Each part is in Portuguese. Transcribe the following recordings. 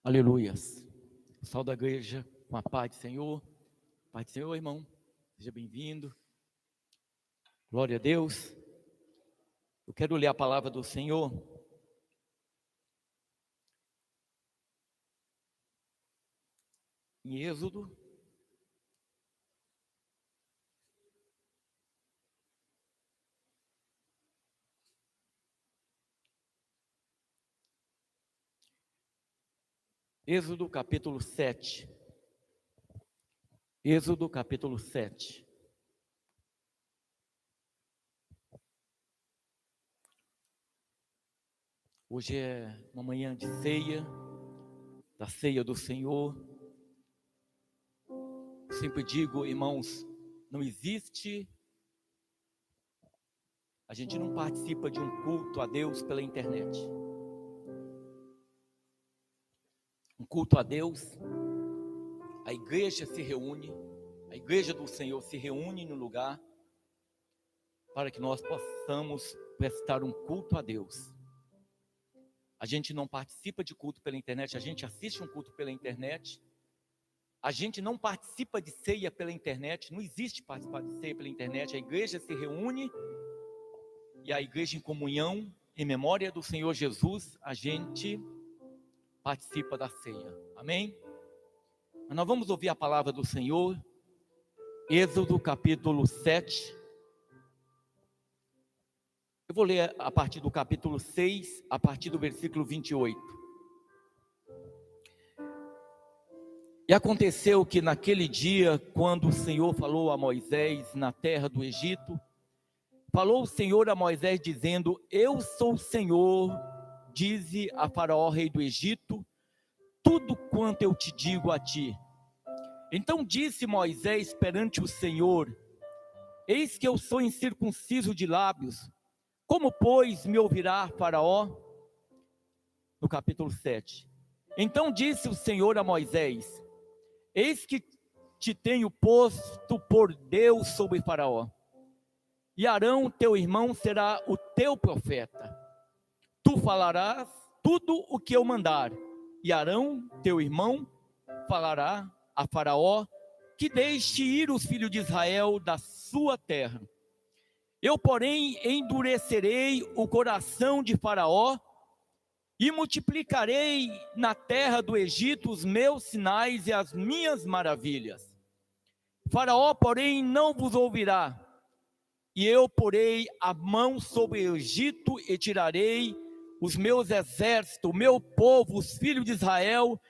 Aleluias. Salve da igreja com a paz do Senhor. Paz do Senhor, irmão. Seja bem-vindo. Glória a Deus. Eu quero ler a palavra do Senhor. Em Êxodo. Êxodo capítulo 7. Êxodo capítulo 7. Hoje é uma manhã de ceia, da ceia do Senhor. Eu sempre digo, irmãos, não existe, a gente não participa de um culto a Deus pela internet. Um culto a Deus, a igreja se reúne, a igreja do Senhor se reúne no lugar para que nós possamos prestar um culto a Deus. A gente não participa de culto pela internet, a gente assiste um culto pela internet, a gente não participa de ceia pela internet, não existe participar de ceia pela internet, a igreja se reúne e a igreja em comunhão, em memória do Senhor Jesus, a gente participa da ceia, amém? Mas nós vamos ouvir a palavra do Senhor, Êxodo capítulo 7, eu vou ler a partir do capítulo 6, a partir do versículo 28. E aconteceu que naquele dia, quando o Senhor falou a Moisés na terra do Egito, falou o Senhor a Moisés dizendo: Eu sou o Senhor, dize a Faraó, rei do Egito, tudo quanto eu te digo a ti. Então disse Moisés perante o Senhor: Eis que eu sou incircunciso de lábios, como pois me ouvirá Faraó? No capítulo 7. Então disse o Senhor a Moisés: Eis que te tenho posto por Deus sobre Faraó, e Arão teu irmão será o teu profeta. Tu falarás tudo o que eu mandar, e Arão teu irmão falará a Faraó que deixe ir os filhos de Israel da sua terra. Eu, porém, endurecerei o coração de Faraó e multiplicarei na terra do Egito os meus sinais e as minhas maravilhas. Faraó, porém, não vos ouvirá, e eu porei a mão sobre o Egito e tirarei os meus exércitos, o meu povo, os filhos de Israel,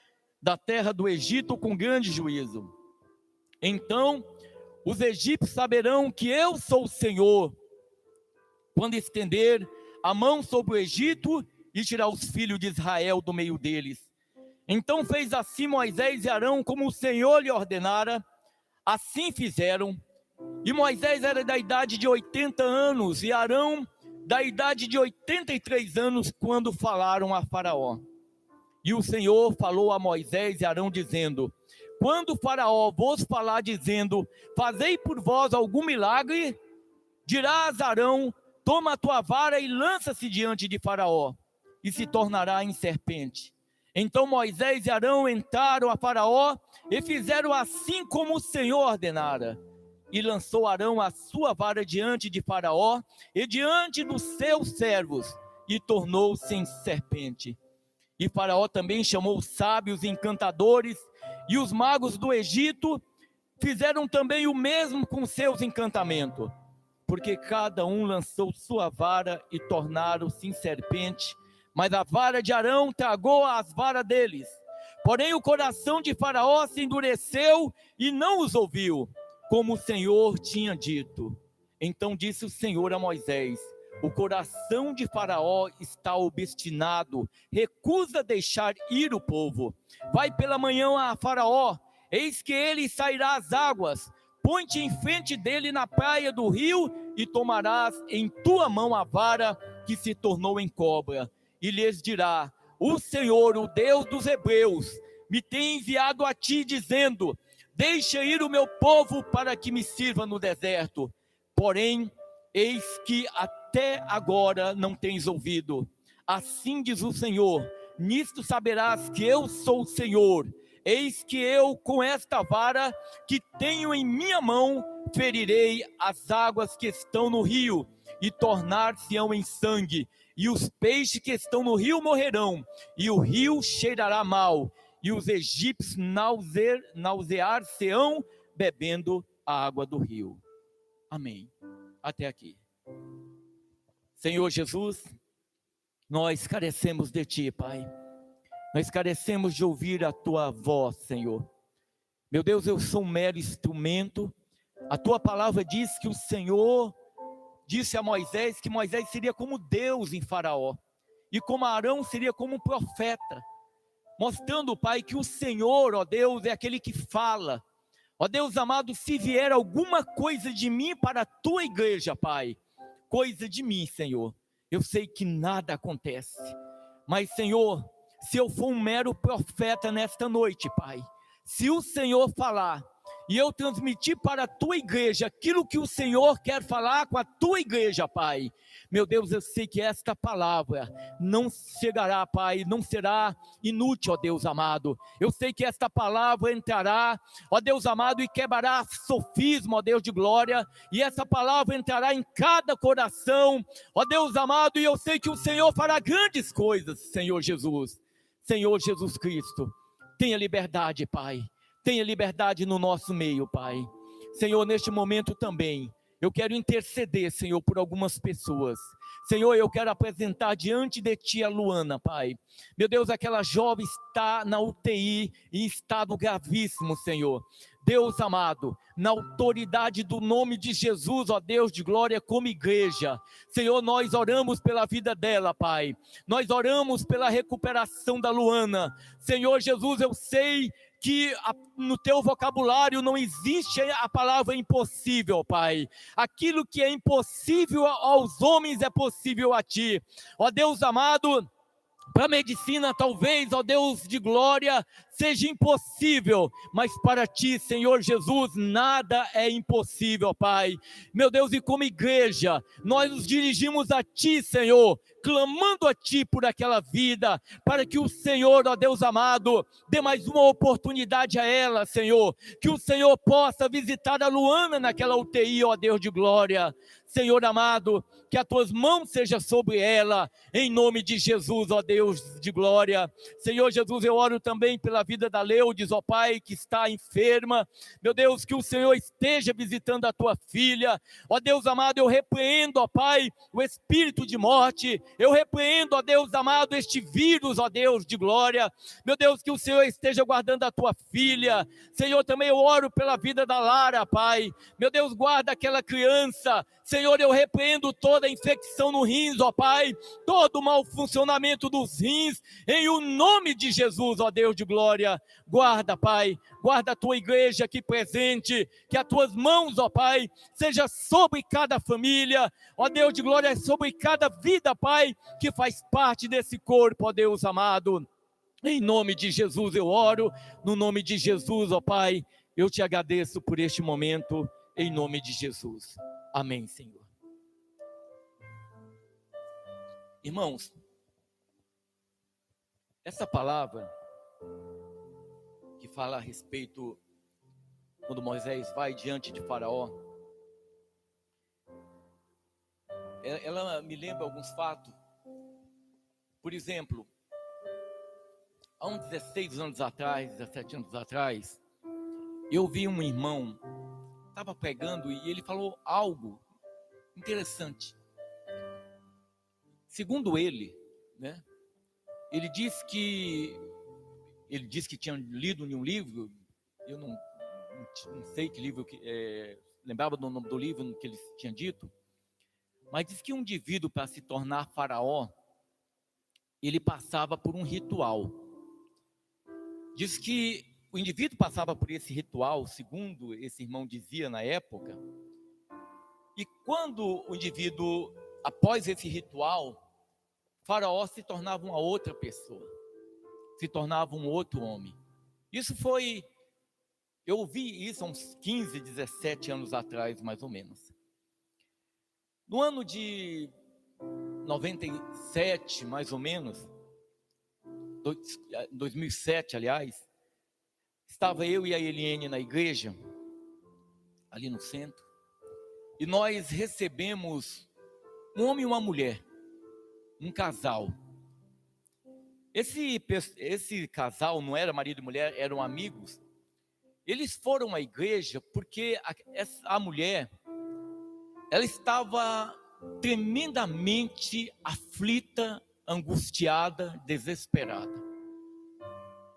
da terra do Egito com grande juízo. Então os egípcios saberão que eu sou o Senhor, quando estender a mão sobre o Egito e tirar os filhos de Israel do meio deles. Então fez assim Moisés e Arão, como o Senhor lhe ordenara, assim fizeram. E Moisés era da idade de 80 anos, e Arão da idade de 83 anos, quando falaram a Faraó. E o Senhor falou a Moisés e Arão, dizendo: Quando Faraó vos falar, dizendo: Fazei por vós algum milagre, dirás a Arão: Toma a tua vara e lança-se diante de Faraó, e se tornará em serpente. Então Moisés e Arão entraram a Faraó e fizeram assim como o Senhor ordenara. E lançou Arão a sua vara diante de Faraó e diante dos seus servos, e tornou-se em serpente. E Faraó também chamou os sábios, encantadores e os magos do Egito, fizeram também o mesmo com seus encantamentos, porque cada um lançou sua vara e tornaram-se em serpente, mas a vara de Arão tragou as varas deles. Porém o coração de Faraó se endureceu e não os ouviu, como o Senhor tinha dito. Então disse o Senhor a Moisés: O coração de Faraó está obstinado, recusa deixar ir o povo. Vai pela manhã a Faraó, eis que ele sairá às águas. Põe-te em frente dele na praia do rio, e tomarás em tua mão a vara que se tornou em cobra. E lhes dirá: O Senhor, o Deus dos hebreus, me tem enviado a ti, dizendo: Deixa ir o meu povo para que me sirva no deserto. Porém, eis que até agora não tens ouvido. Assim diz o Senhor: nisto saberás que eu sou o Senhor. Eis que eu, com esta vara que tenho em minha mão, ferirei as águas que estão no rio, e tornar-se-ão em sangue, e os peixes que estão no rio morrerão, e o rio cheirará mal, e os egípcios nausear-se-ão bebendo a água do rio. Amém. Até aqui. Senhor Jesus, nós carecemos de Ti, Pai. Nós carecemos de ouvir a Tua voz, Senhor. Meu Deus, eu sou um mero instrumento. A Tua palavra diz que o Senhor disse a Moisés que Moisés seria como Deus em Faraó, e como Arão seria como um profeta, mostrando, Pai, que o Senhor, ó Deus, é aquele que fala. Ó Deus amado, se vier alguma coisa de mim para a Tua igreja, Pai, coisa de mim, Senhor, eu sei que nada acontece, mas, Senhor, se eu for um mero profeta nesta noite, Pai, se o Senhor falar, e eu transmitir para a Tua igreja aquilo que o Senhor quer falar com a Tua igreja, Pai, meu Deus, eu sei que esta palavra não chegará, Pai, não será inútil, ó Deus amado. Eu sei que esta palavra entrará, ó Deus amado, e quebrará sofisma, ó Deus de glória, e essa palavra entrará em cada coração, ó Deus amado, e eu sei que o Senhor fará grandes coisas, Senhor Jesus Cristo. Tenha liberdade, Pai. Tenha liberdade no nosso meio, Pai. Senhor, neste momento também, eu quero interceder, Senhor, por algumas pessoas. Senhor, eu quero apresentar diante de Ti a Luana, Pai. Meu Deus, aquela jovem está na UTI em estado gravíssimo, Senhor. Deus amado, na autoridade do nome de Jesus, ó Deus de glória, como igreja, Senhor, nós oramos pela vida dela, Pai. Nós oramos pela recuperação da Luana. Senhor Jesus, eu sei que no Teu vocabulário não existe a palavra impossível, Pai. Aquilo que é impossível aos homens é possível a Ti. Ó Deus amado, para a medicina talvez, ó Deus de glória, seja impossível, mas para Ti, Senhor Jesus, nada é impossível, Pai. Meu Deus, e como igreja, nós nos dirigimos a Ti, Senhor, clamando a Ti por aquela vida, para que o Senhor, ó Deus amado, dê mais uma oportunidade a ela, Senhor, que o Senhor possa visitar a Luana naquela UTI, ó Deus de glória. Senhor amado, que as Tuas mãos sejam sobre ela, em nome de Jesus, ó Deus de glória. Senhor Jesus, eu oro também pela vida da Leudes, ó Pai, que está enferma. Meu Deus, que o Senhor esteja visitando a Tua filha. Ó Deus amado, eu repreendo, ó Pai, o espírito de morte. Eu repreendo, ó Deus amado, este vírus, ó Deus de glória. Meu Deus, que o Senhor esteja guardando a Tua filha. Senhor, também eu oro pela vida da Lara, Pai. Meu Deus, guarda aquela criança. Senhor, eu repreendo toda a infecção no rins, ó Pai, todo o mau funcionamento dos rins, em o nome de Jesus, ó Deus de glória. Guarda, Pai, guarda a Tua igreja aqui presente, que as Tuas mãos, ó Pai, seja sobre cada família, ó Deus de glória, sobre cada vida, Pai, que faz parte desse corpo, ó Deus amado. Em nome de Jesus eu oro, no nome de Jesus, ó Pai, eu Te agradeço por este momento, em nome de Jesus. Amém, Senhor. Irmãos, essa palavra que fala a respeito quando Moisés vai diante de Faraó, ela me lembra alguns fatos. Por exemplo, há uns 16 anos atrás, 17 anos atrás, eu vi um irmão, estava pregando e ele falou algo interessante. Segundo ele, né, ele disse que tinha lido em um livro, eu não sei que livro, lembrava do nome do livro que ele tinha dito, mas disse que um indivíduo, para se tornar faraó, ele passava por um ritual. Diz que o indivíduo passava por esse ritual, segundo esse irmão dizia na época, e quando o indivíduo, após esse ritual, Faraó se tornava uma outra pessoa, se tornava um outro homem. Eu ouvi isso há uns 15, 17 anos atrás, mais ou menos. No ano de 97, mais ou menos, 2007, aliás, estava eu e a Eliane na igreja, ali no centro, e nós recebemos um homem e uma mulher, um casal. Esse casal não era marido e mulher, eram amigos. Eles foram à igreja porque a mulher, ela estava tremendamente aflita, angustiada, desesperada.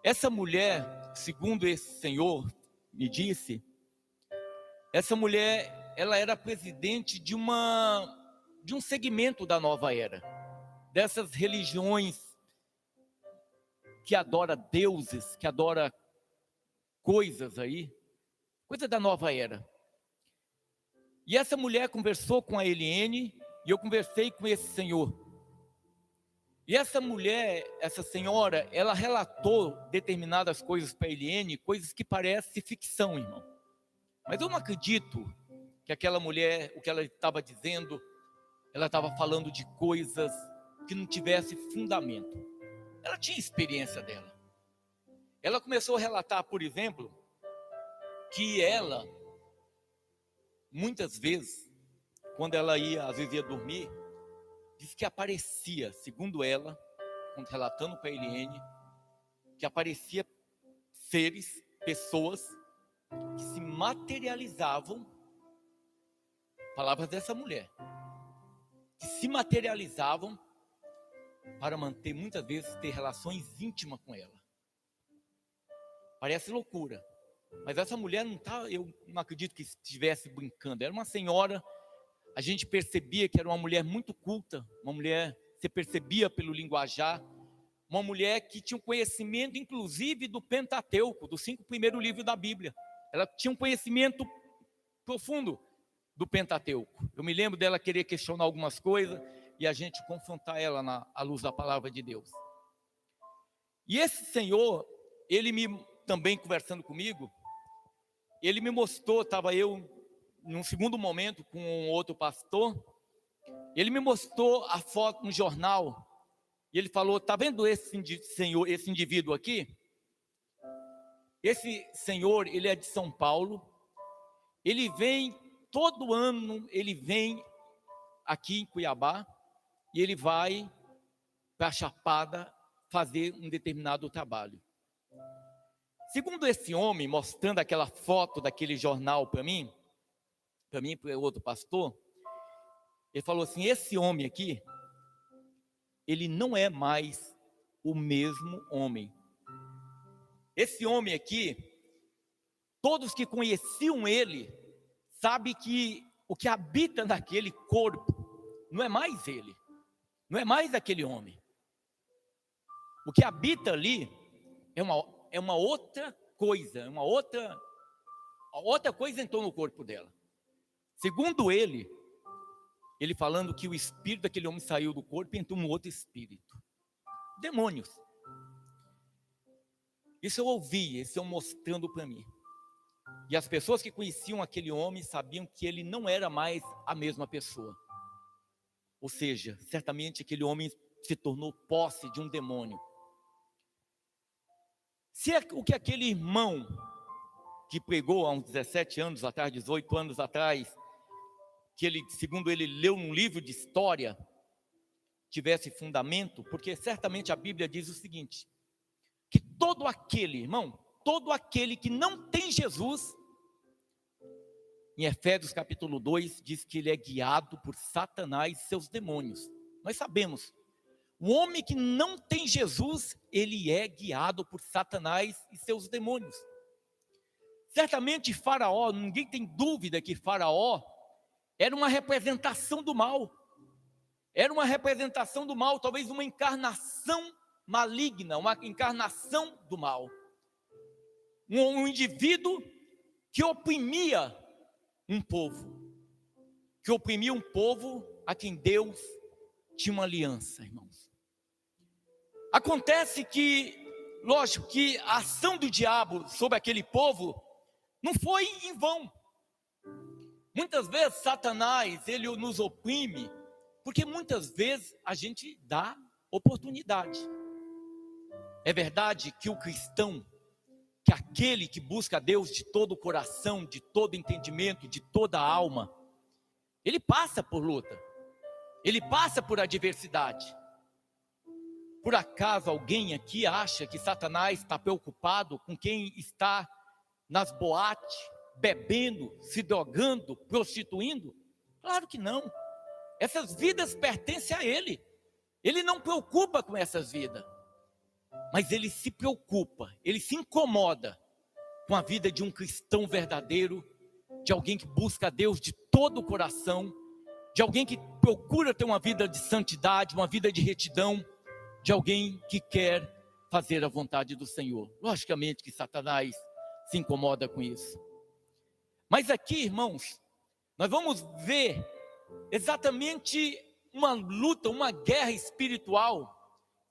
Essa mulher, segundo esse senhor me disse, essa mulher, ela era presidente de um segmento da nova era, dessas religiões que adora deuses, que adora coisas aí, coisa da nova era. E essa mulher conversou com a Eliane, e eu conversei com esse senhor. E essa mulher, essa senhora, ela relatou determinadas coisas para a Eliane, coisas que parecem ficção, irmão. Mas eu não acredito que aquela mulher, o que ela estava dizendo, ela estava falando de coisas que não tivesse fundamento. Ela tinha experiência dela. Ela começou a relatar, por exemplo, que ela, muitas vezes, quando ela às vezes ia dormir, diz que aparecia, segundo ela, relatando para a Eliane, que aparecia seres, pessoas, que se materializavam, palavras dessa mulher, que se materializavam para manter, muitas vezes, ter relações íntimas com ela. Parece loucura, mas essa mulher não tá, eu não acredito que estivesse brincando. Era uma senhora, a gente percebia que era uma mulher muito culta, uma mulher, você percebia pelo linguajar, uma mulher que tinha um conhecimento, inclusive, do Pentateuco, dos 5 primeiros livros da Bíblia. Ela tinha um conhecimento profundo do Pentateuco. Eu me lembro dela querer questionar algumas coisas e a gente confrontar ela à luz da palavra de Deus. E esse senhor, também conversando comigo, ele me mostrou, estava eu num segundo momento com um outro pastor, ele me mostrou a foto no jornal, e ele falou, está vendo esse indivíduo aqui? Esse senhor, ele é de São Paulo, ele vem, todo ano, ele vem aqui em Cuiabá, e ele vai para a Chapada fazer um determinado trabalho. Segundo esse homem, mostrando aquela foto daquele jornal para mim e para o outro pastor, ele falou assim, esse homem aqui, ele não é mais o mesmo homem. Esse homem aqui, todos que conheciam ele, sabem que o que habita naquele corpo não é mais ele, não é mais aquele homem. O que habita ali é uma outra coisa, outra coisa entrou no corpo dela. Segundo ele falando que o espírito daquele homem saiu do corpo e entrou num outro espírito. Demônios. Isso eu ouvi, isso eu mostrando para mim. E as pessoas que conheciam aquele homem sabiam que ele não era mais a mesma pessoa. Ou seja, certamente aquele homem se tornou posse de um demônio. Se é o que aquele irmão que pregou há uns 17 anos atrás, 18 anos atrás, que ele, segundo ele, leu num livro de história, tivesse fundamento, porque certamente a Bíblia diz o seguinte, que todo aquele, irmão, todo aquele que não tem Jesus, em Efésios capítulo 2, diz que ele é guiado por Satanás e seus demônios. Nós sabemos, o homem que não tem Jesus, ele é guiado por Satanás e seus demônios. Certamente Faraó, ninguém tem dúvida que Faraó era uma representação do mal. Era uma representação do mal, talvez uma encarnação maligna, uma encarnação do mal. Um indivíduo que oprimia um povo. Que oprimia um povo a quem Deus tinha uma aliança, irmãos. Acontece que, lógico, que a ação do diabo sobre aquele povo não foi em vão. Muitas vezes Satanás, ele nos oprime, porque muitas vezes a gente dá oportunidade. É verdade que o cristão, que aquele que busca a Deus de todo o coração, de todo entendimento, de toda a alma, ele passa por luta, ele passa por adversidade. Por acaso alguém aqui acha que Satanás está preocupado com quem está nas boates, bebendo, se drogando, prostituindo? Claro que não. Essas vidas pertencem a ele. Ele não preocupa com essas vidas. Mas ele se preocupa, ele se incomoda com a vida de um cristão verdadeiro, de alguém que busca a Deus de todo o coração, de alguém que procura ter uma vida de santidade, uma vida de retidão, de alguém que quer fazer a vontade do Senhor. Logicamente que Satanás se incomoda com isso. Mas aqui, irmãos, nós vamos ver exatamente uma luta, uma guerra espiritual.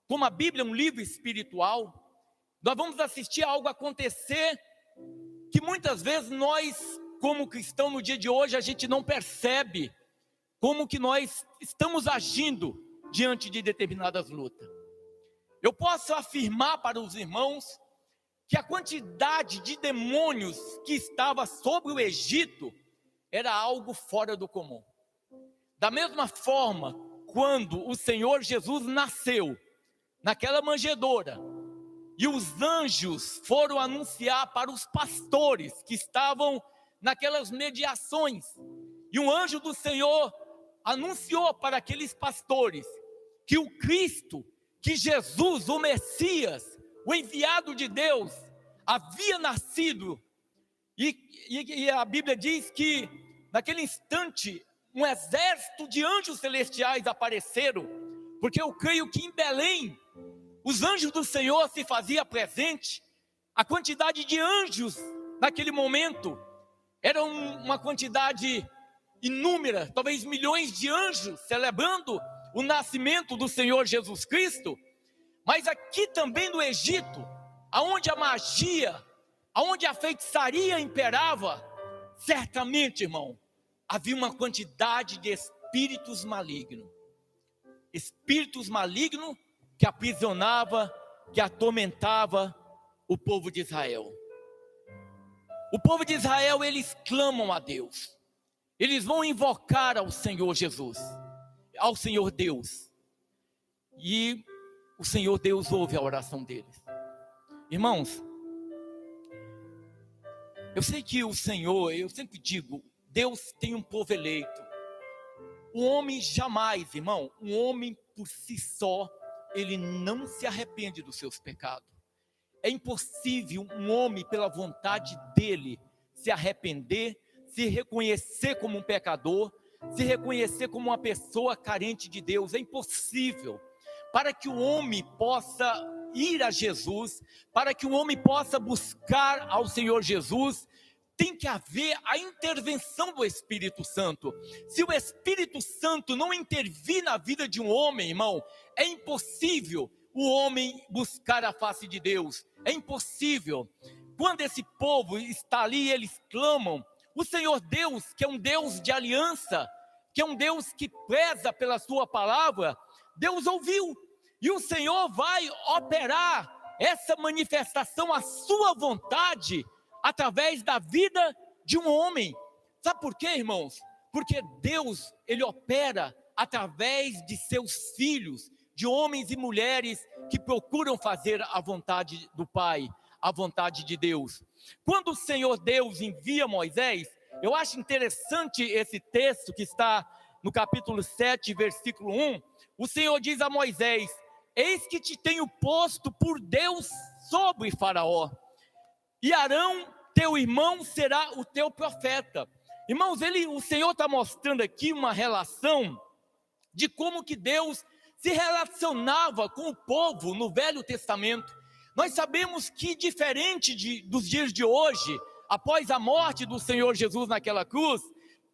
Como a Bíblia é um livro espiritual, nós vamos assistir a algo acontecer que muitas vezes nós, como cristãos no dia de hoje, a gente não percebe como que nós estamos agindo diante de determinadas lutas. Eu posso afirmar para os irmãos que a quantidade de demônios que estava sobre o Egito era algo fora do comum. Da mesma forma, quando o Senhor Jesus nasceu naquela manjedoura, e os anjos foram anunciar para os pastores que estavam naquelas mediações, e um anjo do Senhor anunciou para aqueles pastores que o Cristo, que Jesus, o Messias, o enviado de Deus, havia nascido, e a Bíblia diz que naquele instante um exército de anjos celestiais apareceram, porque eu creio que em Belém os anjos do Senhor se faziam presente. A quantidade de anjos naquele momento era uma quantidade inúmera, talvez milhões de anjos celebrando o nascimento do Senhor Jesus Cristo. Mas aqui também no Egito, aonde a magia, aonde a feitiçaria imperava, certamente, irmão, havia uma quantidade de espíritos malignos. Espíritos malignos que aprisionava, que atormentava o povo de Israel. O povo de Israel, eles clamam a Deus. Eles vão invocar ao Senhor Jesus, ao Senhor Deus. E o Senhor Deus ouve a oração deles. Irmãos, eu sei que o Senhor, eu sempre digo, Deus tem um povo eleito. O homem jamais, irmão, um homem por si só, ele não se arrepende dos seus pecados. É impossível um homem, pela vontade dele, se arrepender, se reconhecer como um pecador, se reconhecer como uma pessoa carente de Deus. É impossível. Para que o homem possa ir a Jesus, para que o homem possa buscar ao Senhor Jesus, tem que haver a intervenção do Espírito Santo. Se o Espírito Santo não intervir na vida de um homem, irmão, é impossível o homem buscar a face de Deus. É impossível. Quando esse povo está ali, eles clamam, o Senhor Deus, que é um Deus de aliança, que é um Deus que preza pela sua palavra, Deus ouviu. E o Senhor vai operar essa manifestação, a sua vontade, através da vida de um homem. Sabe por quê, irmãos? Porque Deus, ele opera através de seus filhos, de homens e mulheres que procuram fazer a vontade do Pai, a vontade de Deus. Quando o Senhor Deus envia Moisés, eu acho interessante esse texto que está no capítulo 7, versículo 1, o Senhor diz a Moisés: eis que te tenho posto por Deus sobre Faraó, e Arão, teu irmão, será o teu profeta. Irmãos, o Senhor está mostrando aqui uma relação de como que Deus se relacionava com o povo no Velho Testamento. Nós sabemos que, diferente dos dias de hoje, após a morte do Senhor Jesus naquela cruz,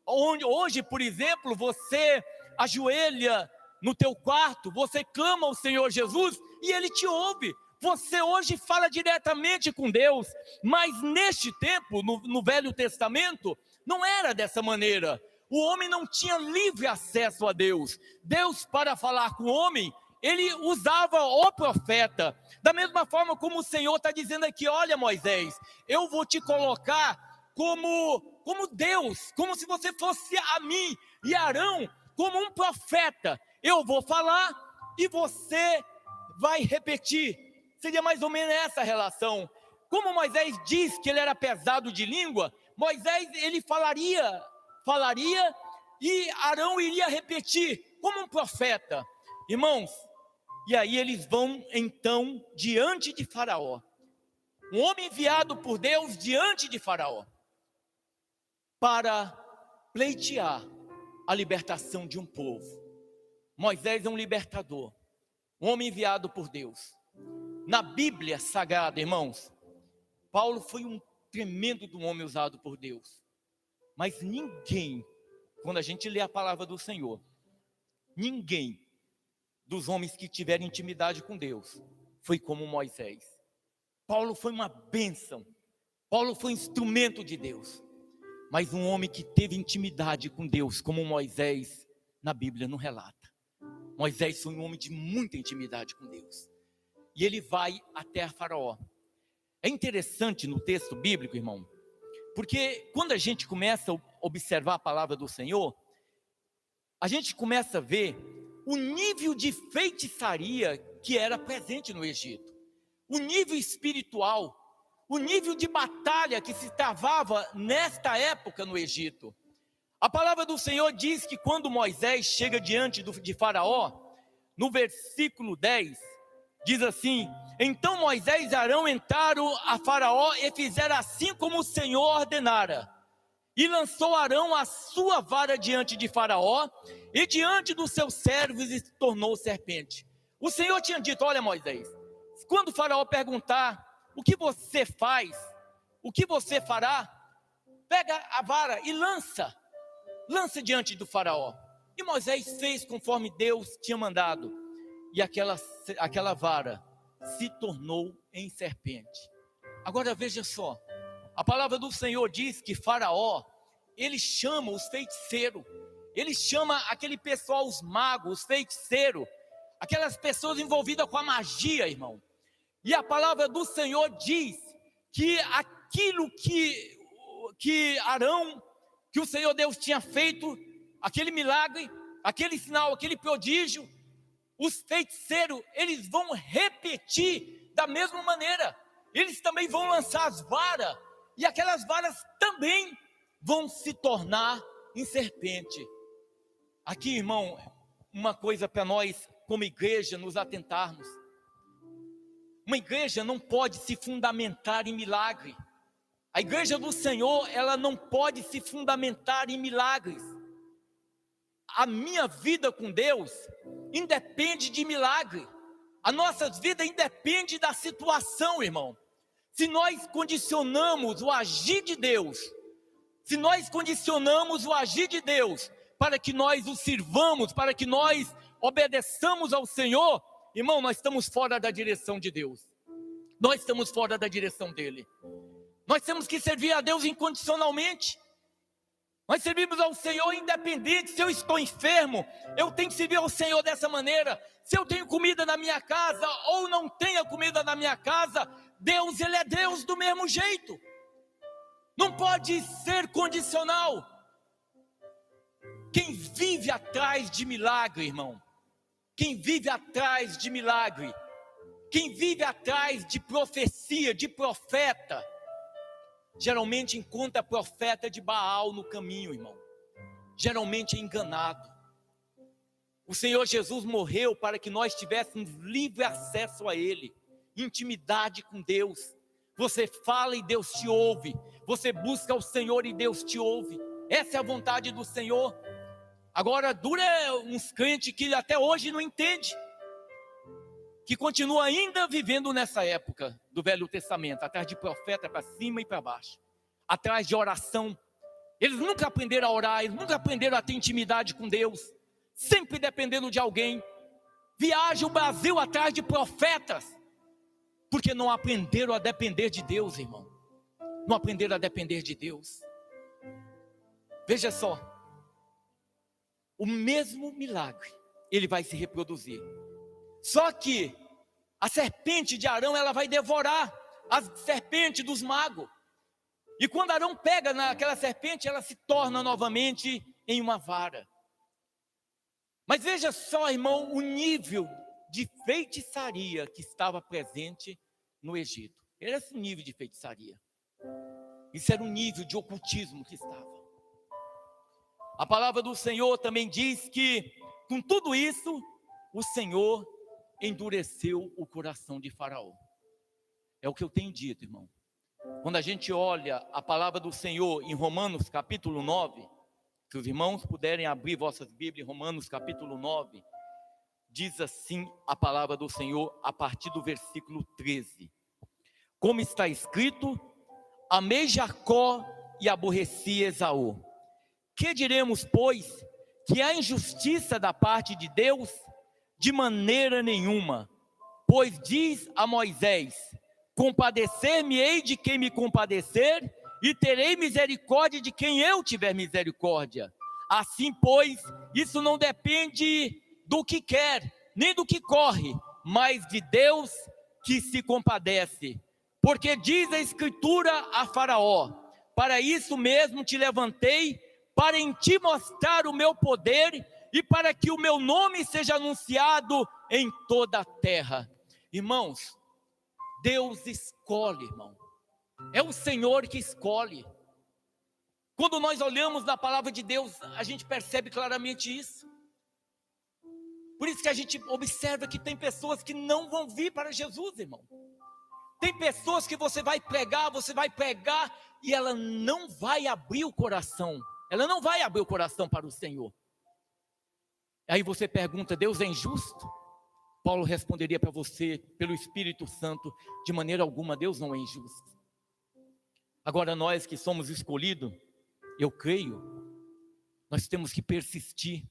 onde hoje, por exemplo, você ajoelha no teu quarto, você clama ao Senhor Jesus e Ele te ouve. Você hoje fala diretamente com Deus, mas neste tempo, no Velho Testamento, não era dessa maneira. O homem não tinha livre acesso a Deus. Deus, para falar com o homem, ele usava o profeta. Da mesma forma como o Senhor está dizendo aqui: olha, Moisés, eu vou te colocar como Deus, como se você fosse a mim, e Arão como um profeta. Eu vou falar e você vai repetir. Seria mais ou menos essa relação. Como Moisés diz que ele era pesado de língua, Moisés ele falaria e Arão iria repetir como um profeta. Irmãos, e aí eles vão então diante de Faraó. Um homem enviado por Deus diante de Faraó para pleitear a libertação de um povo. Moisés é um libertador, um homem enviado por Deus. Na Bíblia Sagrada, irmãos, Paulo foi um tremendo de um homem usado por Deus. Mas ninguém, quando a gente lê a palavra do Senhor, ninguém dos homens que tiveram intimidade com Deus foi como Moisés. Paulo foi uma bênção. Paulo foi um instrumento de Deus. Mas um homem que teve intimidade com Deus, como Moisés, na Bíblia não relata. Moisés foi um homem de muita intimidade com Deus. E ele vai até a Faraó. É interessante no texto bíblico, irmão, porque quando a gente começa a observar a palavra do Senhor, a gente começa a ver o nível de feitiçaria que era presente no Egito, o nível espiritual, o nível de batalha que se travava nesta época no Egito. A palavra do Senhor diz que quando Moisés chega diante de Faraó, no versículo 10, diz assim: então Moisés e Arão entraram a Faraó e fizeram assim como o Senhor ordenara. E lançou Arão a sua vara diante de Faraó, e diante dos seus servos e se tornou serpente. O Senhor tinha dito: olha, Moisés, quando o Faraó perguntar o que você faz, o que você fará, pega a vara e lança diante do Faraó. E Moisés fez conforme Deus tinha mandado, e aquela vara se tornou em serpente. Agora veja só, a palavra do Senhor diz que Faraó, ele chama os feiticeiros, ele chama aquele pessoal, os magos, os feiticeiros, aquelas pessoas envolvidas com a magia, irmão. E a palavra do Senhor diz que aquilo que Arão, que o Senhor Deus tinha feito, aquele milagre, aquele sinal, aquele prodígio, os feiticeiros, eles vão repetir da mesma maneira. Eles também vão lançar as varas, e aquelas varas também vão se tornar em serpente. Aqui, irmão, uma coisa para nós como igreja nos atentarmos. Uma igreja não pode se fundamentar em milagre. A igreja do Senhor, ela não pode se fundamentar em milagres. A minha vida com Deus independe de milagre. A nossa vida independe da situação, irmão. Se nós condicionamos o agir de Deus, para que nós o sirvamos, para que nós obedeçamos ao Senhor, irmão, nós estamos fora da direção de Deus. Nós estamos fora da direção dele. Nós temos que servir a Deus incondicionalmente. Nós servimos ao Senhor independente. Se eu estou enfermo, eu tenho que servir ao Senhor dessa maneira. Se eu tenho comida na minha casa ou não tenho comida na minha casa, Deus, ele é Deus do mesmo jeito. Não pode ser condicional. Quem vive atrás de milagre, irmão, quem vive atrás de milagre, quem vive atrás de profecia, de profeta, geralmente encontra profeta de Baal no caminho, irmão. Geralmente é enganado. O Senhor Jesus morreu para que nós tivéssemos livre acesso a Ele, intimidade com Deus. Você fala e Deus te ouve. Você busca o Senhor e Deus te ouve. Essa é a vontade do Senhor. Agora, dura uns crentes que até hoje não entendem, que continuam ainda vivendo nessa época do Velho Testamento, atrás de profeta para cima e para baixo, atrás de oração. Eles nunca aprenderam a orar, eles nunca aprenderam a ter intimidade com Deus, sempre dependendo de alguém. Viaja o Brasil atrás de profetas, porque não aprenderam a depender de Deus, irmão. Não aprenderam a depender de Deus. Veja só, o mesmo milagre, ele vai se reproduzir. Só que a serpente de Arão, ela vai devorar a serpente dos magos. E quando Arão pega naquela serpente, ela se torna novamente em uma vara. Mas veja só, irmão, o nível de feitiçaria que estava presente no Egito. Era esse nível de feitiçaria. Isso era um nível de ocultismo que estava. A palavra do Senhor também diz que, com tudo isso, o Senhor endureceu o coração de Faraó. É o que eu tenho dito, irmão. Quando a gente olha a palavra do Senhor em Romanos capítulo 9, se os irmãos puderem abrir vossas Bíblias, Romanos capítulo 9, diz assim a palavra do Senhor a partir do versículo 13. Como está escrito: amei Jacó e aborreci Esaú. Que diremos, pois? Que há injustiça da parte de Deus? De maneira nenhuma. Pois diz a Moisés: compadecer-me-ei de quem me compadecer, e terei misericórdia de quem eu tiver misericórdia. Assim, pois, isso não depende do que quer, nem do que corre, mas de Deus que se compadece. Porque diz a Escritura a Faraó: para isso mesmo te levantei, para em ti mostrar o meu poder, e para que o meu nome seja anunciado em toda a terra. Irmãos, Deus escolhe, irmão. É o Senhor que escolhe. Quando nós olhamos na palavra de Deus, a gente percebe claramente isso. Por isso que a gente observa que tem pessoas que não vão vir para Jesus, irmão. Tem pessoas que você vai pregar e ela não vai abrir o coração. Ela não vai abrir o coração para o Senhor. Aí você pergunta: Deus é injusto? Paulo responderia para você, pelo Espírito Santo: de maneira alguma, Deus não é injusto. Agora nós que somos escolhidos, eu creio, nós temos que persistir.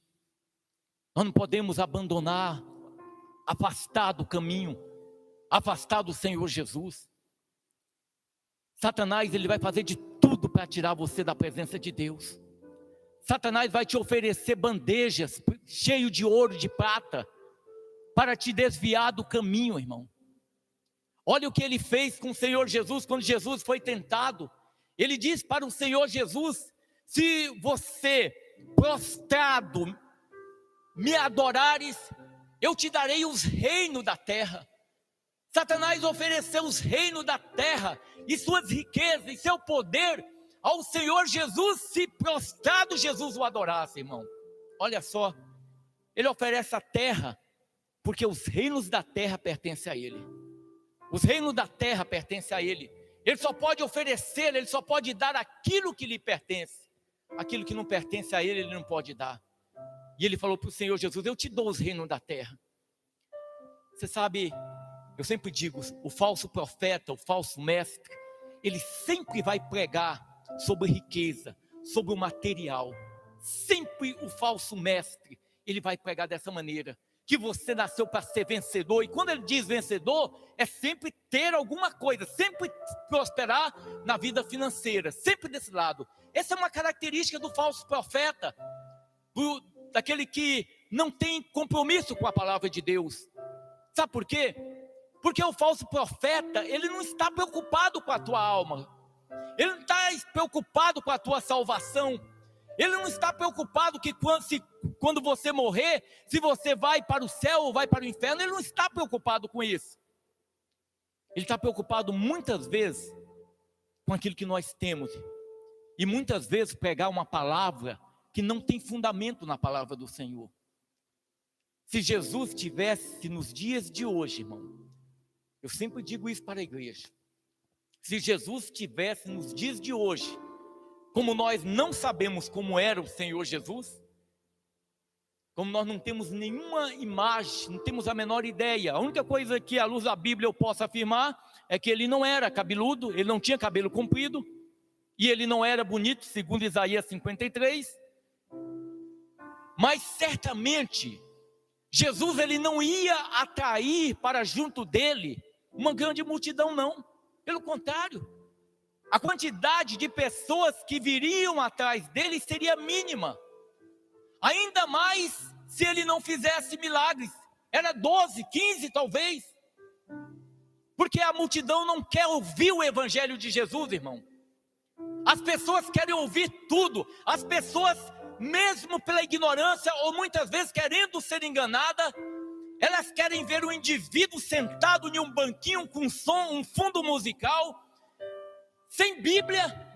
Nós não podemos abandonar, afastar do caminho, afastar do Senhor Jesus. Satanás, ele vai fazer de tudo para tirar você da presença de Deus. Satanás vai te oferecer bandejas cheias de ouro, de prata, para te desviar do caminho, irmão. Olha o que ele fez com o Senhor Jesus, quando Jesus foi tentado. Ele disse para o Senhor Jesus: se você prostrado me adorares, eu te darei os reinos da terra. Satanás ofereceu os reinos da terra e suas riquezas e seu poder ao Senhor Jesus, se prostrado Jesus o adorasse, irmão. Olha só, ele oferece a terra, porque os reinos da terra pertencem a ele. Os reinos da terra pertencem a ele. Ele só pode oferecer, ele só pode dar aquilo que lhe pertence. Aquilo que não pertence a ele, ele não pode dar. E ele falou para o Senhor Jesus: eu te dou os reinos da terra. Você sabe, eu sempre digo, o falso profeta, o falso mestre, ele sempre vai pregar sobre riqueza, sobre o material. Sempre o falso mestre, ele vai pregar dessa maneira, que você nasceu para ser vencedor. E quando ele diz vencedor, é sempre ter alguma coisa, sempre prosperar na vida financeira, sempre desse lado. Essa é uma característica do falso profeta, daquele que não tem compromisso com a palavra de Deus. Sabe por quê? Porque o falso profeta, ele não está preocupado com a tua alma, ele não está preocupado com a tua salvação, ele não está preocupado que quando você morrer, se você vai para o céu ou vai para o inferno, ele não está preocupado com isso. Ele está preocupado muitas vezes com aquilo que nós temos, e muitas vezes pregar uma palavra que não tem fundamento na palavra do Senhor. Se Jesus tivesse nos dias de hoje, irmão, eu sempre digo isso para a igreja, se Jesus tivesse nos dias de hoje, como nós não sabemos como era o Senhor Jesus, como nós não temos nenhuma imagem, não temos a menor ideia, a única coisa que à luz da Bíblia eu posso afirmar é que ele não era cabeludo, ele não tinha cabelo comprido, e ele não era bonito, segundo Isaías 53, mas certamente Jesus, ele não ia atrair para junto dele uma grande multidão, não. Pelo contrário, a quantidade de pessoas que viriam atrás dele seria mínima. Ainda mais se ele não fizesse milagres. era 12, 15 talvez, porque a multidão não quer ouvir o evangelho de Jesus, irmão. As pessoas querem ouvir tudo, as pessoas, mesmo pela ignorância, ou muitas vezes querendo ser enganada, elas querem ver o indivíduo sentado em um banquinho com som, um fundo musical, sem Bíblia,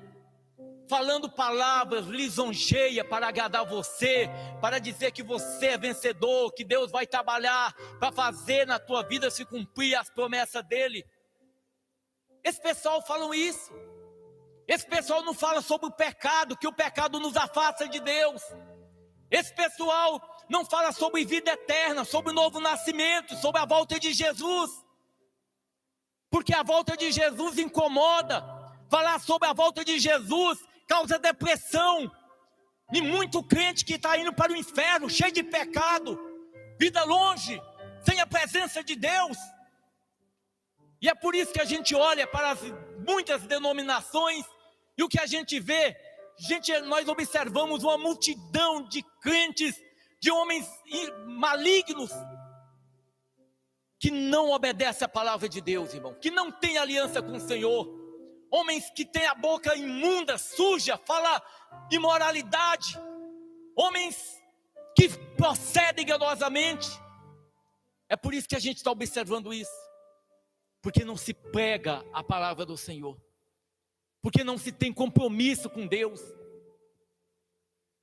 falando palavras lisonjeias para agradar você, para dizer que você é vencedor, que Deus vai trabalhar para fazer na tua vida se cumprir as promessas dele. Esse pessoal falam isso. Esse pessoal não fala sobre o pecado, que o pecado nos afasta de Deus. Esse pessoal não fala sobre vida eterna, sobre o novo nascimento, sobre a volta de Jesus. Porque a volta de Jesus incomoda. Falar sobre a volta de Jesus causa depressão. E muito crente que está indo para o inferno, cheio de pecado, vida longe, sem a presença de Deus. E é por isso que a gente olha para as muitas denominações, e o que a gente vê, nós observamos uma multidão de crentes, de homens malignos, que não obedecem à palavra de Deus, irmão, que não tem aliança com o Senhor. Homens que têm a boca imunda, suja, fala imoralidade. Homens que procedem enganosamente. É por isso que a gente está observando isso. Porque não se prega a palavra do Senhor. Porque não se tem compromisso com Deus.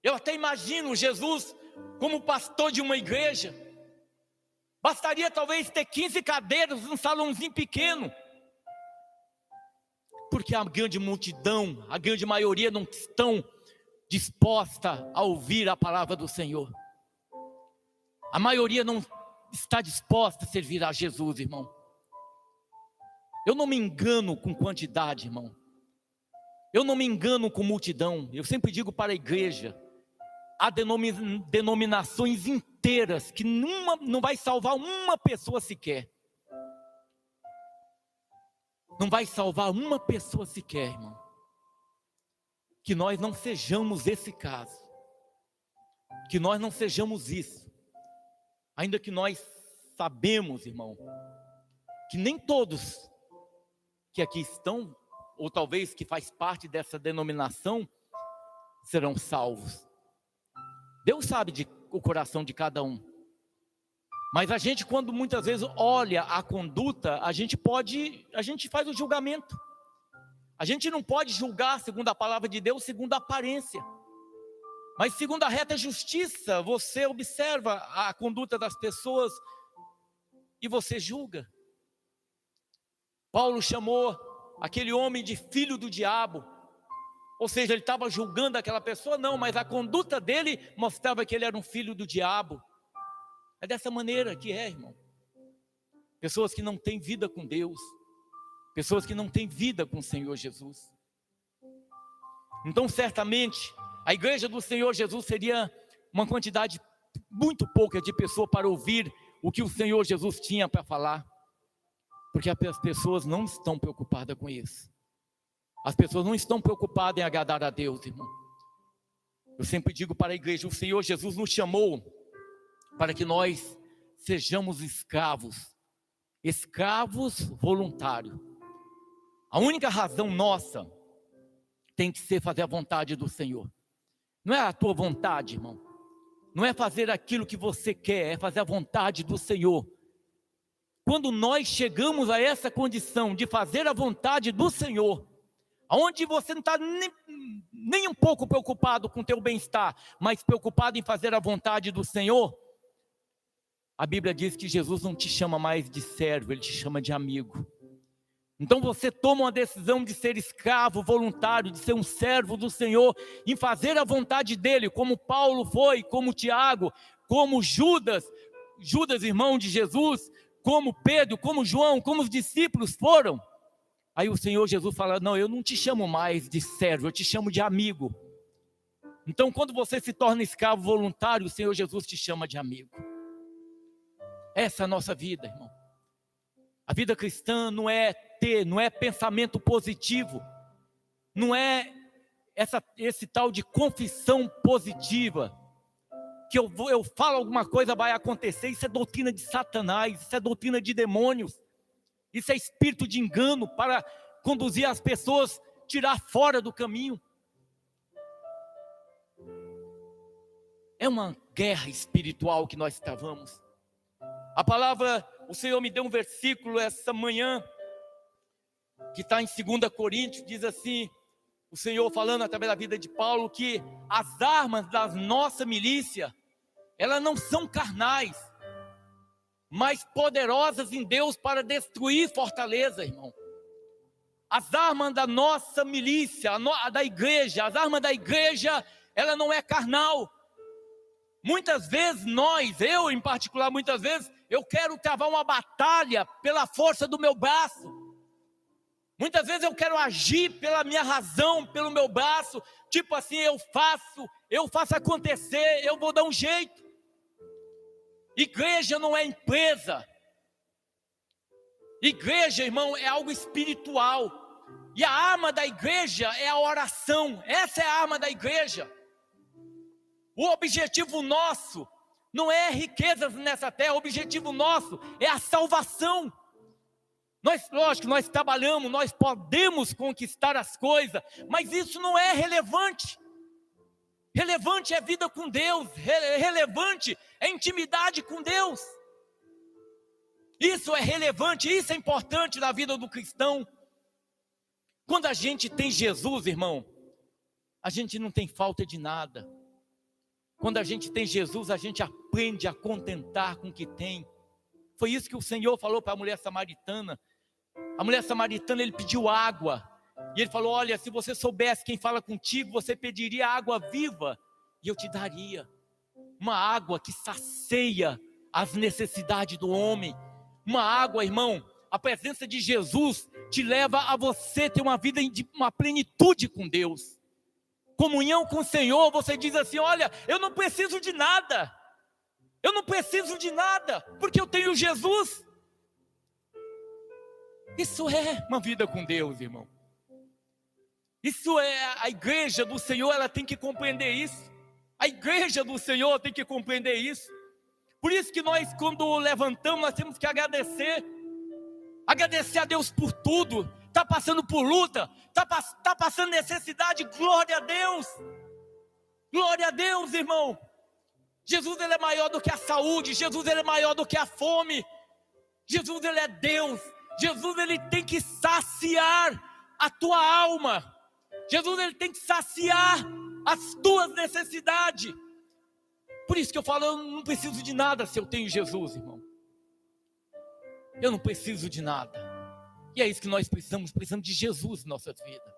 Eu até imagino Jesus como pastor de uma igreja. Bastaria talvez ter 15 cadeiras, um salãozinho pequeno. Porque a grande multidão, a grande maioria não estão disposta a ouvir a palavra do Senhor. A maioria não está disposta a servir a Jesus, irmão. Eu não me engano com quantidade, irmão. Eu não me engano com multidão. Eu sempre digo para a igreja, há denominações inteiras que não vai salvar uma pessoa sequer. Não vai salvar uma pessoa sequer, irmão. Que nós não sejamos esse caso. Que nós não sejamos isso. Ainda que nós sabemos, irmão, que nem todos que aqui estão, ou talvez que faz parte dessa denominação, serão salvos. Deus sabe o coração de cada um. Mas a gente, quando muitas vezes olha a conduta, a gente faz o julgamento. A gente não pode julgar segundo a palavra de Deus, segundo a aparência. Mas segundo a reta justiça, você observa a conduta das pessoas e você julga. Paulo chamou aquele homem de filho do diabo. Ou seja, ele estava julgando aquela pessoa? Não, mas a conduta dele mostrava que ele era um filho do diabo. É dessa maneira que é, irmão. Pessoas que não têm vida com Deus. Pessoas que não têm vida com o Senhor Jesus. Então, certamente, a igreja do Senhor Jesus seria uma quantidade muito pouca de pessoas para ouvir o que o Senhor Jesus tinha para falar. Porque as pessoas não estão preocupadas com isso. As pessoas não estão preocupadas em agradar a Deus, irmão. Eu sempre digo para a igreja, o Senhor Jesus nos chamou para que nós sejamos escravos voluntários. A única razão nossa tem que ser fazer a vontade do Senhor. Não é a tua vontade, irmão. Não é fazer aquilo que você quer, é fazer a vontade do Senhor. Quando nós chegamos a essa condição de fazer a vontade do Senhor, onde você não está nem um pouco preocupado com o teu bem-estar, mas preocupado em fazer a vontade do Senhor, a Bíblia diz que Jesus não te chama mais de servo, Ele te chama de amigo. Então você toma uma decisão de ser escravo voluntário, de ser um servo do Senhor, em fazer a vontade dEle, como Paulo foi, como Tiago, como Judas, irmão de Jesus, como Pedro, como João, como os discípulos foram. Aí o Senhor Jesus fala, não, eu não te chamo mais de servo, eu te chamo de amigo. Então quando você se torna escravo voluntário, o Senhor Jesus te chama de amigo. Essa é a nossa vida, irmão. A vida cristã não é pensamento positivo, não é esse tal de confissão positiva, que eu falo alguma coisa, vai acontecer. Isso é doutrina de Satanás, isso é doutrina de demônios, isso é espírito de engano para conduzir as pessoas, tirar fora do caminho. É uma guerra espiritual que nós travamos. A palavra, o Senhor me deu um versículo essa manhã, que está em 2 Coríntios, diz assim, o Senhor falando através da vida de Paulo, que as armas da nossa milícia, elas não são carnais, mas poderosas em Deus para destruir fortaleza, irmão. As armas da nossa milícia, da igreja, as armas da igreja, ela não é carnal. Muitas vezes eu em particular, muitas vezes, eu quero travar uma batalha pela força do meu braço. Muitas vezes eu quero agir pela minha razão, pelo meu braço. Tipo assim, eu faço acontecer, eu vou dar um jeito. Igreja não é empresa. Igreja, irmão, é algo espiritual. E a arma da igreja é a oração. Essa é a arma da igreja. O objetivo nosso não é riquezas nessa terra, o objetivo nosso é a salvação. Lógico, nós trabalhamos, nós podemos conquistar as coisas, mas isso não é relevante. Relevante é vida com Deus, relevante é intimidade com Deus. Isso é relevante, isso é importante na vida do cristão. Quando a gente tem Jesus, irmão, a gente não tem falta de nada. Quando a gente tem Jesus, a gente aprende a contentar com o que tem. Foi isso que o Senhor falou para a mulher samaritana. A mulher samaritana, ele pediu água. E ele falou, olha, se você soubesse quem fala contigo, você pediria água viva, e eu te daria. Uma água que sacia as necessidades do homem. Uma água, irmão, a presença de Jesus te leva a você ter uma vida de uma plenitude com Deus. Comunhão com o Senhor, você diz assim, olha, eu não preciso de nada. Eu não preciso de nada, porque eu tenho Jesus. Isso é uma vida com Deus, irmão. Isso é a igreja do Senhor, ela tem que compreender isso. A igreja do Senhor tem que compreender isso. Por isso que nós, quando levantamos, nós temos que agradecer. Agradecer a Deus por tudo. Está passando por luta, está passando necessidade, glória a Deus. Glória a Deus, irmão. Jesus, ele é maior do que a saúde. Jesus, ele é maior do que a fome. Jesus, ele é Deus. Jesus, ele tem que saciar a tua alma. Jesus, ele tem que saciar as tuas necessidades. Por isso que eu falo, eu não preciso de nada se eu tenho Jesus, irmão. Eu não preciso de nada. E é isso que nós precisamos de Jesus em nossas vidas.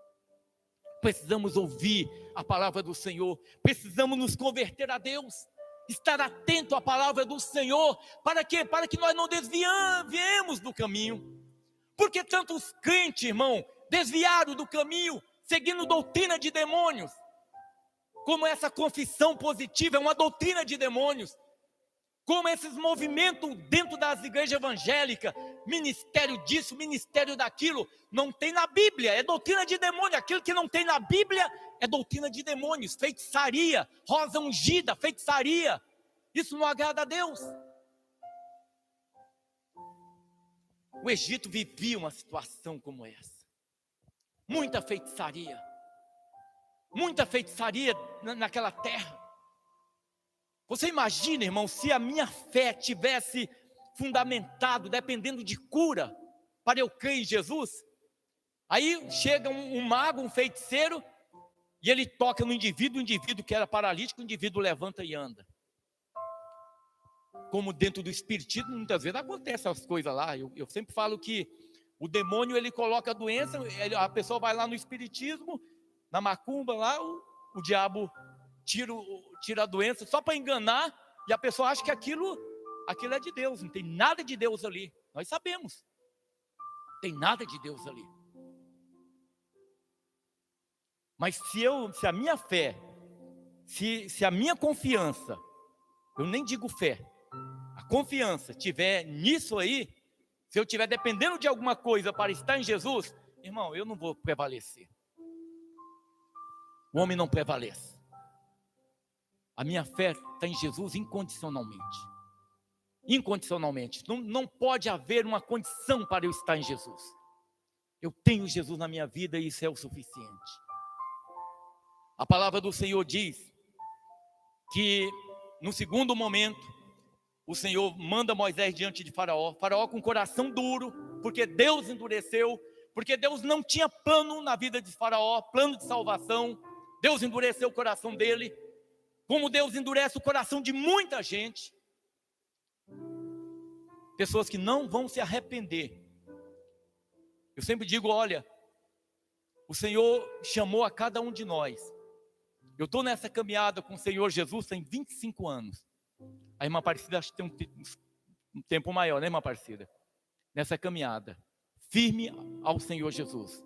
Precisamos ouvir a palavra do Senhor. Precisamos nos converter a Deus. Estar atento à palavra do Senhor. Para quê? Para que nós não desviemos do caminho. Porque tantos crentes, irmão, desviaram do caminho, seguindo doutrina de demônios. Como essa confissão positiva é uma doutrina de demônios. Como esses movimentos dentro das igrejas evangélicas, ministério disso, ministério daquilo, não tem na Bíblia, é doutrina de demônio. Aquilo que não tem na Bíblia é doutrina de demônios, feitiçaria, rosa ungida, feitiçaria. Isso não agrada a Deus. O Egito vivia uma situação como essa. Muita feitiçaria naquela terra. Você imagina, irmão, se a minha fé tivesse fundamentado, dependendo de cura, para eu crer em Jesus? Aí chega um mago, um feiticeiro, e ele toca no indivíduo, o indivíduo que era paralítico, o indivíduo levanta e anda. Como dentro do espiritismo, muitas vezes acontecem as coisas lá. Eu sempre falo que o demônio, ele coloca a doença, a pessoa vai lá no espiritismo, na macumba lá, o diabo tira a doença só para enganar, e a pessoa acha que aquilo é de Deus. Não tem nada de Deus ali. Nós sabemos. Não tem nada de Deus ali. Mas se a minha fé, se a minha confiança, eu nem digo fé, a confiança tiver nisso aí, se eu estiver dependendo de alguma coisa para estar em Jesus, irmão, eu não vou prevalecer. O homem não prevalece. A minha fé está em Jesus incondicionalmente. Incondicionalmente. Não pode haver uma condição para eu estar em Jesus. Eu tenho Jesus na minha vida e isso é o suficiente. A palavra do Senhor diz que no segundo momento, o Senhor manda Moisés diante de Faraó. Faraó com o coração duro, porque Deus endureceu, porque Deus não tinha plano na vida de Faraó, plano de salvação. Deus endureceu o coração dele, como Deus endurece o coração de muita gente. Pessoas que não vão se arrepender. Eu sempre digo, olha, o Senhor chamou a cada um de nós. Eu estou nessa caminhada com o Senhor Jesus tem 25 anos. A irmã Aparecida acho que tem um tempo maior, né, irmã Aparecida? Nessa caminhada, firme ao Senhor Jesus,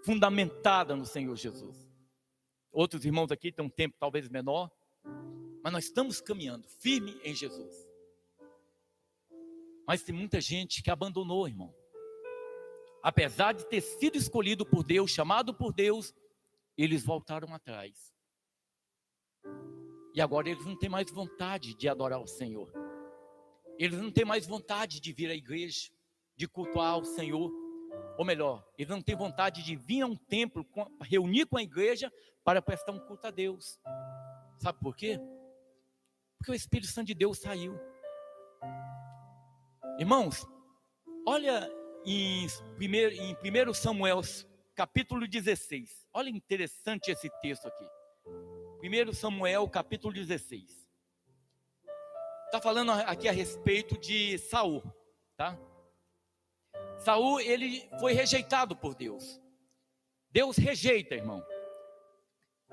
fundamentada no Senhor Jesus. Outros irmãos aqui têm um tempo talvez menor, mas nós estamos caminhando, firme em Jesus. Mas tem muita gente que abandonou, irmão. Apesar de ter sido escolhido por Deus, chamado por Deus, eles voltaram atrás. E agora eles não têm mais vontade de adorar o Senhor. Eles não têm mais vontade de vir à igreja, de cultuar o Senhor. Ou melhor, eles não têm vontade de vir a um templo, reunir com a igreja para prestar um culto a Deus. Sabe por quê? Porque o Espírito Santo de Deus saiu. Irmãos, olha em 1 Samuel, capítulo 16. Olha interessante esse texto aqui. 1 Samuel, capítulo 16. Está falando aqui a respeito de Saul, tá? Saul, ele foi rejeitado por Deus. Deus rejeita, irmão.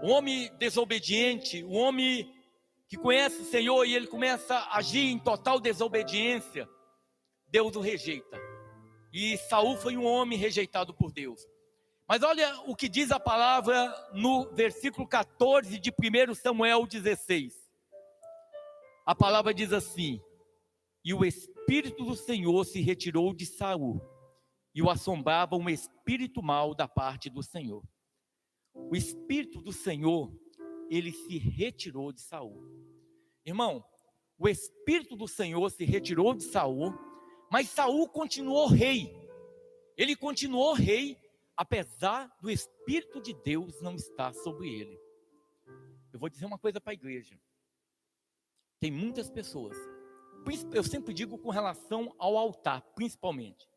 O homem desobediente, o homem que conhece o Senhor e ele começa a agir em total desobediência, Deus o rejeita. E Saul foi um homem rejeitado por Deus. Mas olha o que diz a palavra no versículo 14 de 1 Samuel 16. A palavra diz assim: e o Espírito do Senhor se retirou de Saul, e o assombrava um espírito mau da parte do Senhor. O Espírito do Senhor, ele se retirou de Saul. Irmão, o Espírito do Senhor se retirou de Saul, mas Saul continuou rei. Ele continuou rei, apesar do Espírito de Deus não estar sobre ele. Eu vou dizer uma coisa para a igreja. Tem muitas pessoas, eu sempre digo com relação ao altar, principalmente.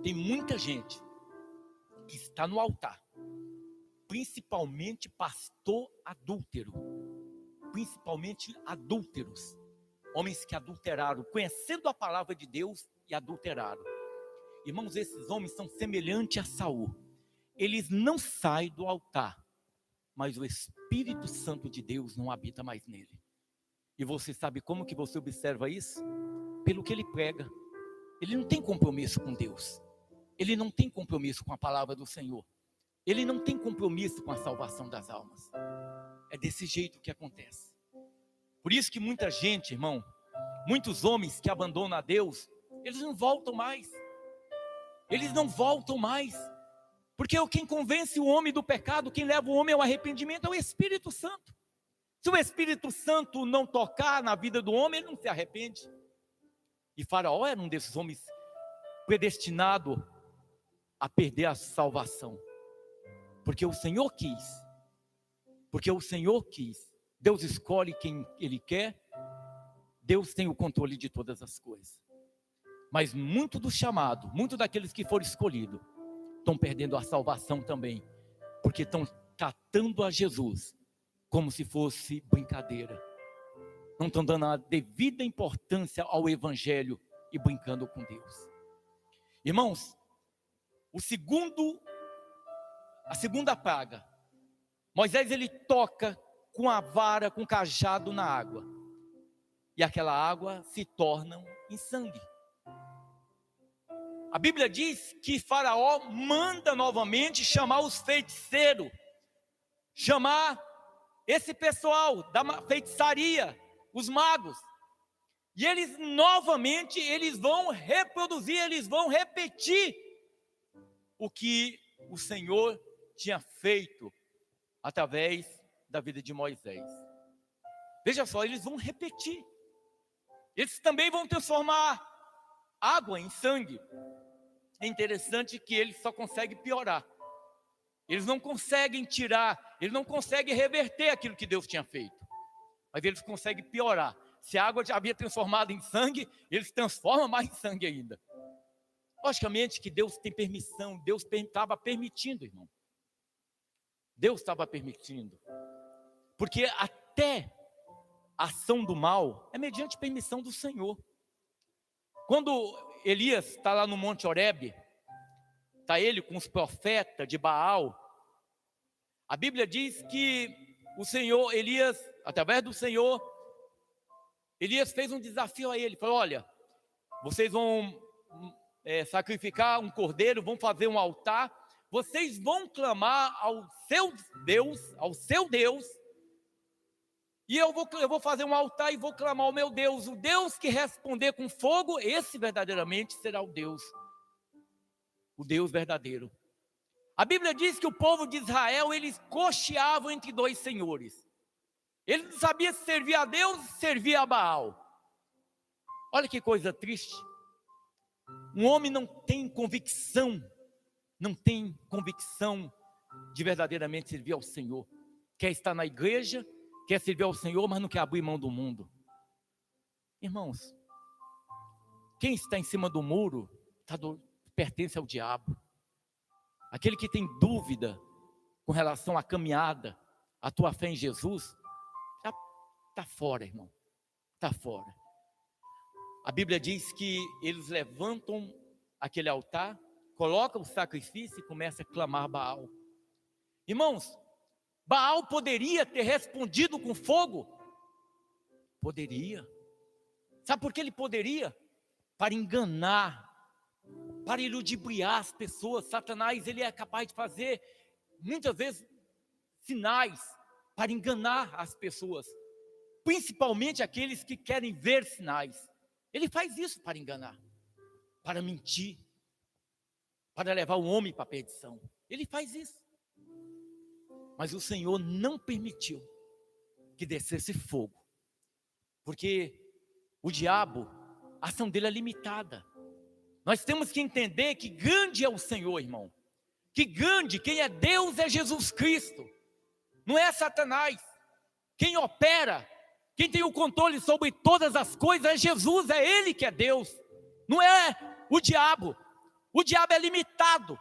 Tem muita gente que está no altar, principalmente pastor adúltero, principalmente adúlteros, homens que adulteraram, conhecendo a palavra de Deus e adulteraram. Irmãos, esses homens são semelhantes a Saul. Eles não saem do altar, mas o Espírito Santo de Deus não habita mais nele. E você sabe como que você observa isso? Pelo que ele prega. Ele não tem compromisso com Deus. Ele não tem compromisso com a palavra do Senhor. Ele não tem compromisso com a salvação das almas. É desse jeito que acontece. Por isso que muita gente, irmão, muitos homens que abandonam a Deus, eles não voltam mais. Eles não voltam mais. Porque quem convence o homem do pecado, quem leva o homem ao arrependimento é o Espírito Santo. Se o Espírito Santo não tocar na vida do homem, ele não se arrepende. E Faraó era um desses homens predestinado a perder a salvação. Porque o Senhor quis. Porque o Senhor quis. Deus escolhe quem Ele quer. Deus tem o controle de todas as coisas. Mas muito do chamado, muito daqueles que foram escolhidos, estão perdendo a salvação também. Porque estão tratando a Jesus como se fosse brincadeira. Não estão dando a devida importância ao Evangelho e brincando com Deus. Irmãos, a segunda praga, Moisés ele toca com a vara, com o cajado na água. E aquela água se torna em sangue. A Bíblia diz que Faraó manda novamente chamar os feiticeiros, chamar esse pessoal da feitiçaria, os magos. E eles novamente, eles vão reproduzir, eles vão repetir o que o Senhor tinha feito através da vida de Moisés. Veja só, eles vão repetir. Eles também vão transformar água em sangue. É interessante que eles só conseguem piorar. Eles não conseguem tirar, eles não conseguem reverter aquilo que Deus tinha feito. Mas eles conseguem piorar. Se a água já havia transformado em sangue, eles transformam mais em sangue ainda. Logicamente que Deus tem permissão, Deus estava permitindo, irmão. Deus estava permitindo. Porque até a ação do mal é mediante permissão do Senhor. Quando Elias está lá no Monte Horebe, está ele com os profetas de Baal, a Bíblia diz que o Senhor, Elias, através do Senhor, Elias fez um desafio a ele, falou: olha, vocês vão sacrificar um cordeiro, vão fazer um altar, vocês vão clamar ao seu Deus, e eu vou fazer um altar e vou clamar ao meu Deus, o Deus que responder com fogo, esse verdadeiramente será o Deus verdadeiro. A Bíblia diz que o povo de Israel, eles cocheavam entre dois senhores. Ele não sabia se servia a Deus ou se servia a Baal. Olha que coisa triste. Um homem não tem convicção de verdadeiramente servir ao Senhor. Quer estar na igreja, quer servir ao Senhor, mas não quer abrir mão do mundo. Irmãos, quem está em cima do muro pertence ao diabo. Aquele que tem dúvida com relação à caminhada, à tua fé em Jesus, já está fora, irmão. Está fora. A Bíblia diz que eles levantam aquele altar, colocam o sacrifício e começam a clamar Baal. Irmãos, Baal poderia ter respondido com fogo? Poderia. Sabe por que ele poderia? Para enganar, para iludibriar as pessoas. Satanás, ele é capaz de fazer, muitas vezes, sinais para enganar as pessoas, principalmente aqueles que querem ver sinais. Ele faz isso para enganar, para mentir, para levar o homem para a perdição. Ele faz isso. Mas o Senhor não permitiu que descesse fogo, porque o diabo, a ação dele é limitada. Nós temos que entender que grande é o Senhor, irmão. Que grande, quem é Deus é Jesus Cristo. Não é Satanás. Quem opera, quem tem o controle sobre todas as coisas é Jesus, é Ele que é Deus. Não é o diabo. O diabo é limitado.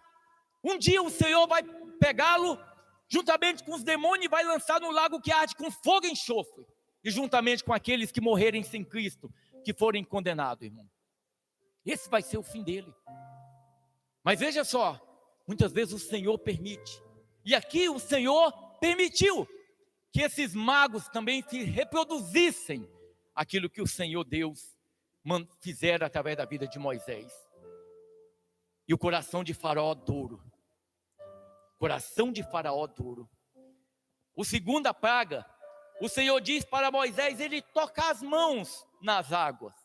Um dia o Senhor vai pegá-lo juntamente com os demônios e vai lançar no lago que arde com fogo e enxofre. E juntamente com aqueles que morrerem sem Cristo, que forem condenados, irmão. Esse vai ser o fim dele. Mas veja só, muitas vezes o Senhor permite. E aqui o Senhor permitiu que esses magos também se reproduzissem aquilo que o Senhor Deus fizera através da vida de Moisés. E o coração de Faraó duro. Coração de Faraó duro. O segunda praga, o Senhor diz para Moisés ele tocar as mãos nas águas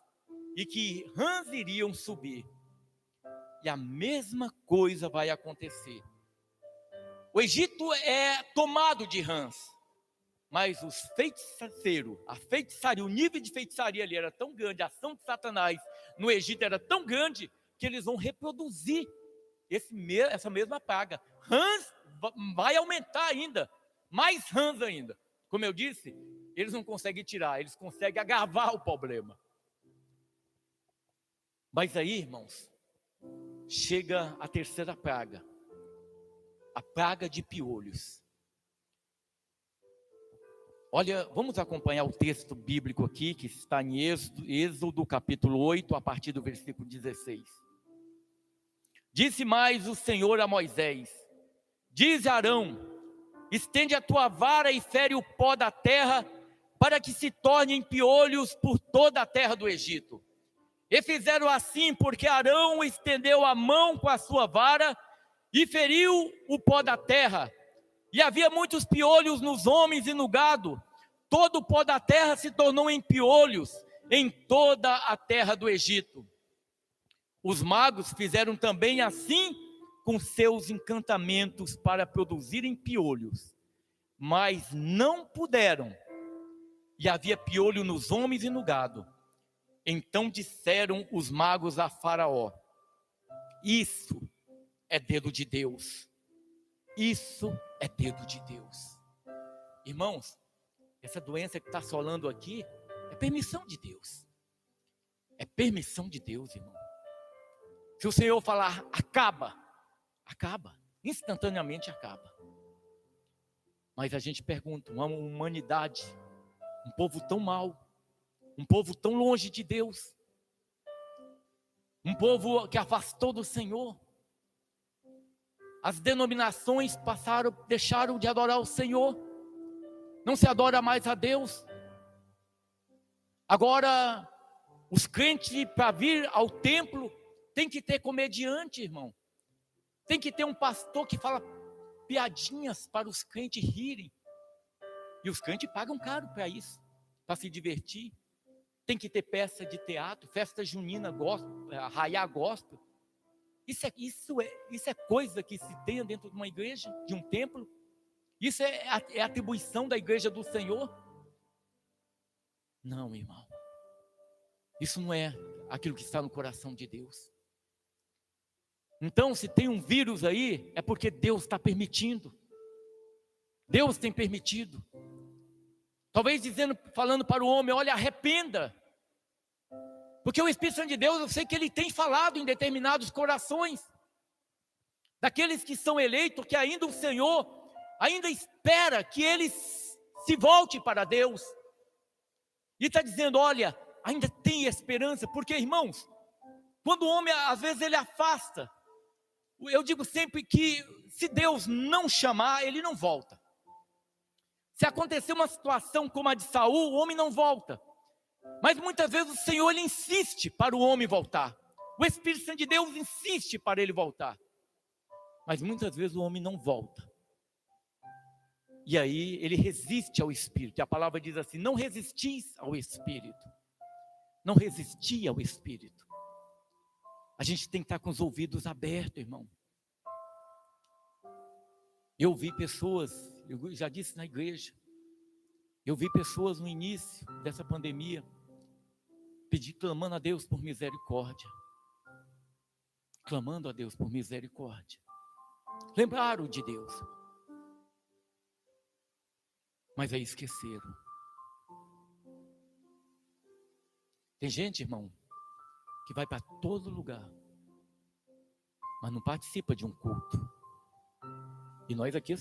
e que rãs iriam subir. E a mesma coisa vai acontecer. O Egito é tomado de rãs, mas os feiticeiros, a feitiçaria, o nível de feitiçaria ali era tão grande, a ação de Satanás no Egito era tão grande, que eles vão reproduzir essa mesma praga. Rãs vai aumentar ainda, mais rãs ainda. Como eu disse, eles não conseguem tirar, eles conseguem agravar o problema. Mas aí, irmãos, chega a terceira praga, a praga de piolhos. Olha, vamos acompanhar o texto bíblico aqui, que está em Êxodo capítulo 8, a partir do versículo 16. Disse mais o Senhor a Moisés: diz a Arão, estende a tua vara e fere o pó da terra, para que se tornem piolhos por toda a terra do Egito. E fizeram assim, porque Arão estendeu a mão com a sua vara e feriu o pó da terra. E havia muitos piolhos nos homens e no gado. Todo o pó da terra se tornou em piolhos em toda a terra do Egito. Os magos fizeram também assim com seus encantamentos para produzirem piolhos. mas não puderam, e havia piolho nos homens e no gado. Então disseram os magos a Faraó: isso é dedo de Deus. Isso é dedo de Deus. Irmãos, essa doença que está assolando aqui é permissão de Deus. É permissão de Deus, irmão. Se o Senhor falar acaba, acaba. Instantaneamente acaba. Mas a gente pergunta, uma humanidade, um povo tão mau, um povo tão longe de Deus, um povo que afastou do Senhor. As denominações deixaram de adorar o Senhor. Não se adora mais a Deus. Agora, os crentes, para vir ao templo, tem que ter comediante, irmão. Tem que ter um pastor que fala piadinhas para os crentes rirem. E os crentes pagam caro para isso, para se divertir. Tem que ter peça de teatro, festa junina, arraiá gospel. Isso é coisa que se tenha dentro de uma igreja, de um templo. Isso é atribuição da igreja do Senhor? Não, irmão. Isso não é aquilo que está no coração de Deus. Então, se tem um vírus aí, é porque Deus está permitindo. Deus tem permitido. Talvez falando para o homem: olha, arrependa. Porque o Espírito Santo de Deus, eu sei que Ele tem falado em determinados corações, daqueles que são eleitos, que ainda o Senhor, ainda espera que eles se volte para Deus. E está dizendo: olha, ainda tem esperança, porque, irmãos, quando o homem, às vezes, ele afasta, eu digo sempre que, se Deus não chamar, ele não volta. Se acontecer uma situação como a de Saul, o homem não volta. Mas muitas vezes o Senhor, ele insiste para o homem voltar. O Espírito Santo de Deus insiste para ele voltar. Mas muitas vezes o homem não volta. E aí ele resiste ao Espírito. E a palavra diz assim: não resistis ao Espírito. Não resisti ao Espírito. A gente tem que estar com os ouvidos abertos, irmão. Eu vi pessoas, eu já disse na igreja, eu vi pessoas no início dessa pandemia clamando a Deus por misericórdia. Clamando a Deus por misericórdia. Lembraram de Deus. Mas aí esqueceram. Tem gente, irmão, que vai para todo lugar, mas não participa de um culto. E nós aqui,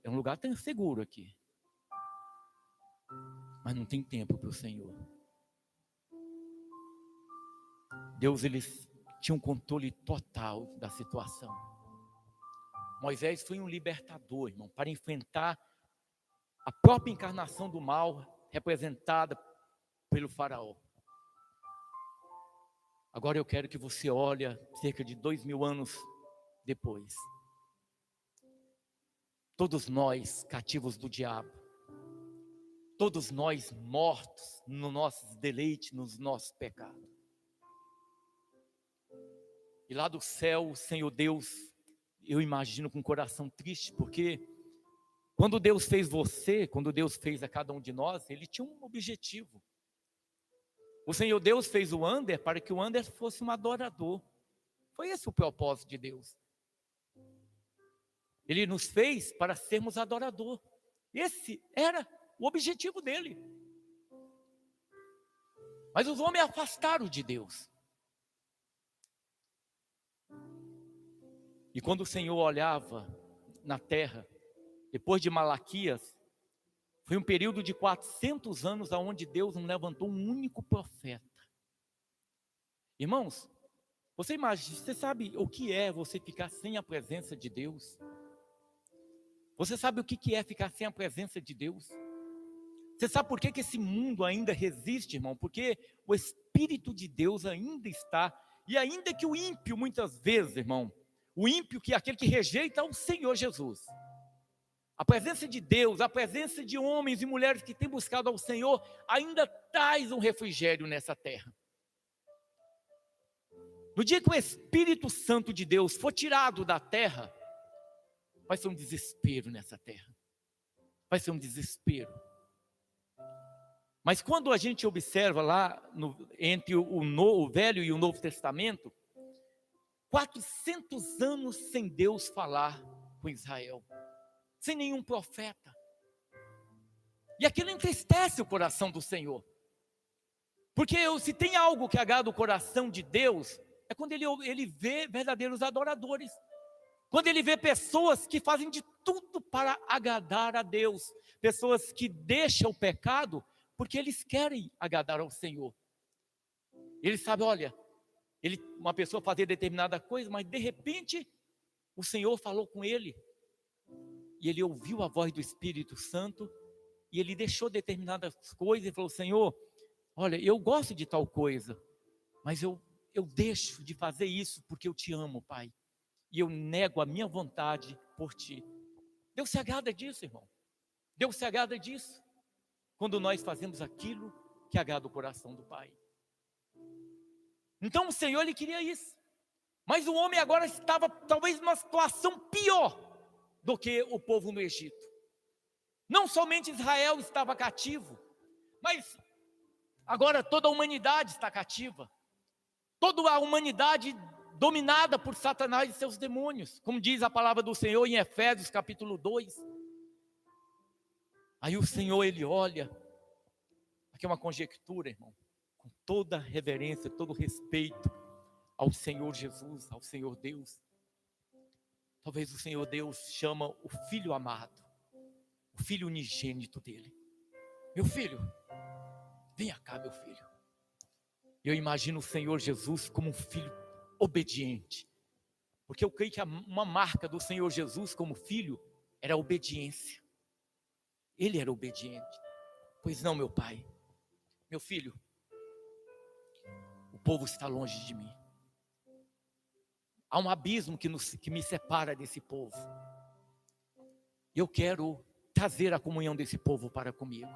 é um lugar tão seguro aqui. Mas não tem tempo para o Senhor. Deus, ele tinha um controle total da situação. Moisés foi um libertador, irmão, para enfrentar a própria encarnação do mal, representada pelo faraó. Agora eu quero que você olhe cerca de 2000 anos depois. Todos nós cativos do diabo. Todos nós mortos no nosso deleite, nos nossos pecados. E lá do céu, o Senhor Deus, eu imagino com o coração triste, porque quando Deus fez você, quando Deus fez a cada um de nós, Ele tinha um objetivo. O Senhor Deus fez o Ander para que o Ander fosse um adorador. Foi esse o propósito de Deus. Ele nos fez para sermos adorador. Esse era o objetivo dele. Mas os homens afastaram de Deus. E quando o Senhor olhava na terra, depois de Malaquias, foi um período de 400 anos onde Deus não levantou um único profeta. Irmãos, você imagina, você sabe o que é você ficar sem a presença de Deus? Você sabe o que é ficar sem a presença de Deus? Você sabe por que esse mundo ainda resiste, irmão? Porque o Espírito de Deus ainda está, e ainda que o ímpio, muitas vezes, irmão, o ímpio, que é aquele que rejeita o Senhor Jesus, a presença de Deus, a presença de homens e mulheres que têm buscado ao Senhor, ainda traz um refrigério nessa terra. No dia que o Espírito Santo de Deus for tirado da terra, vai ser um desespero nessa terra. vai ser um desespero. Mas quando a gente observa lá, entre o Velho e o Novo Testamento, 400 anos sem Deus falar com Israel, sem nenhum profeta. E aquilo entristece o coração do Senhor. Porque se tem algo que agrada o coração de Deus, é quando ele vê verdadeiros adoradores. Quando ele vê pessoas que fazem de tudo para agradar a Deus. Pessoas que deixam o pecado porque eles querem agradar ao Senhor. Ele sabe, olha, uma pessoa fazer determinada coisa, mas de repente o Senhor falou com ele. E ele ouviu a voz do Espírito Santo. E ele deixou determinadas coisas e falou, Senhor, olha, eu gosto de tal coisa, mas eu deixo de fazer isso porque eu te amo, Pai. E eu nego a minha vontade por ti. Deus se agrada disso, irmão. Deus se agrada disso. Quando nós fazemos aquilo que agrada o coração do Pai. Então o Senhor, ele queria isso. Mas o homem agora estava talvez numa situação pior do que o povo no Egito. Não somente Israel estava cativo, mas agora toda a humanidade está cativa. Toda a humanidade dominada por Satanás e seus demônios. Como diz a palavra do Senhor em Efésios capítulo 2. Aí o Senhor, ele olha. Aqui é uma conjectura, irmão. Com toda reverência, todo respeito ao Senhor Jesus, ao Senhor Deus. Talvez o Senhor Deus chama o filho amado, o filho unigênito dele. Meu filho, venha cá, meu filho. Eu imagino o Senhor Jesus como um filho obediente. Porque eu creio que uma marca do Senhor Jesus como filho era a obediência. Ele era obediente. Pois não, meu pai. Meu filho, o povo está longe de mim. Há um abismo que me separa desse povo. Eu quero trazer a comunhão desse povo para comigo.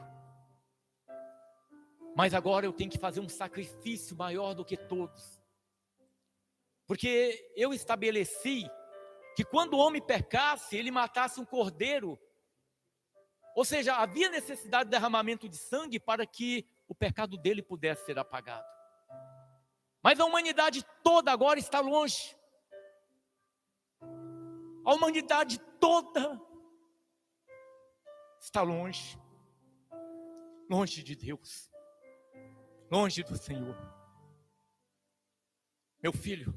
Mas agora eu tenho que fazer um sacrifício maior do que todos. Porque eu estabeleci que quando o homem pecasse, ele matasse um cordeiro. Ou seja, havia necessidade de derramamento de sangue para que o pecado dele pudesse ser apagado. Mas a humanidade toda agora está longe. A humanidade toda está longe. Longe de Deus. Longe do Senhor. Meu filho,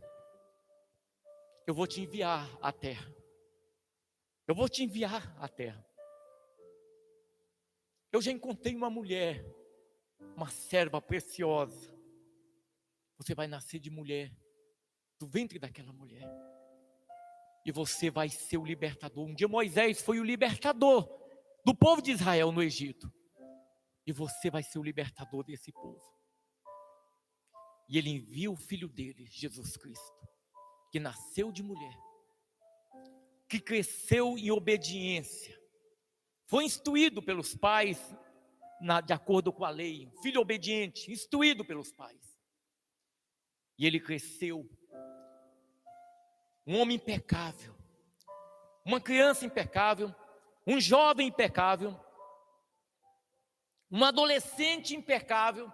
eu vou te enviar à terra. Eu vou te enviar à terra. Eu já encontrei uma mulher, uma serva preciosa. Você vai nascer de mulher, do ventre daquela mulher. E você vai ser o libertador. Um dia Moisés foi o libertador do povo de Israel no Egito. E você vai ser o libertador desse povo. E ele envia o filho dele, Jesus Cristo, que nasceu de mulher, que cresceu em obediência, foi instruído pelos pais, de acordo com a lei, um filho obediente, instruído pelos pais. E ele cresceu, um homem impecável, uma criança impecável, um jovem impecável, um adolescente impecável,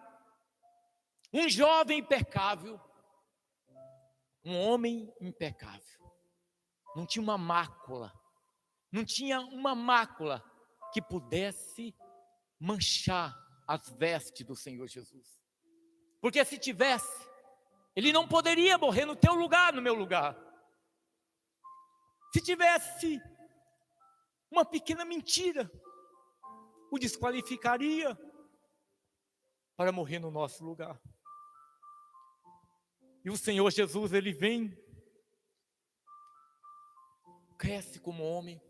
um jovem impecável, um homem impecável. Não tinha uma mácula, não tinha uma mácula que pudesse manchar as vestes do Senhor Jesus. Porque se tivesse, ele não poderia morrer no teu lugar, no meu lugar. Se tivesse uma pequena mentira, o desqualificaria para morrer no nosso lugar. E o Senhor Jesus, ele vem, cresce como homem.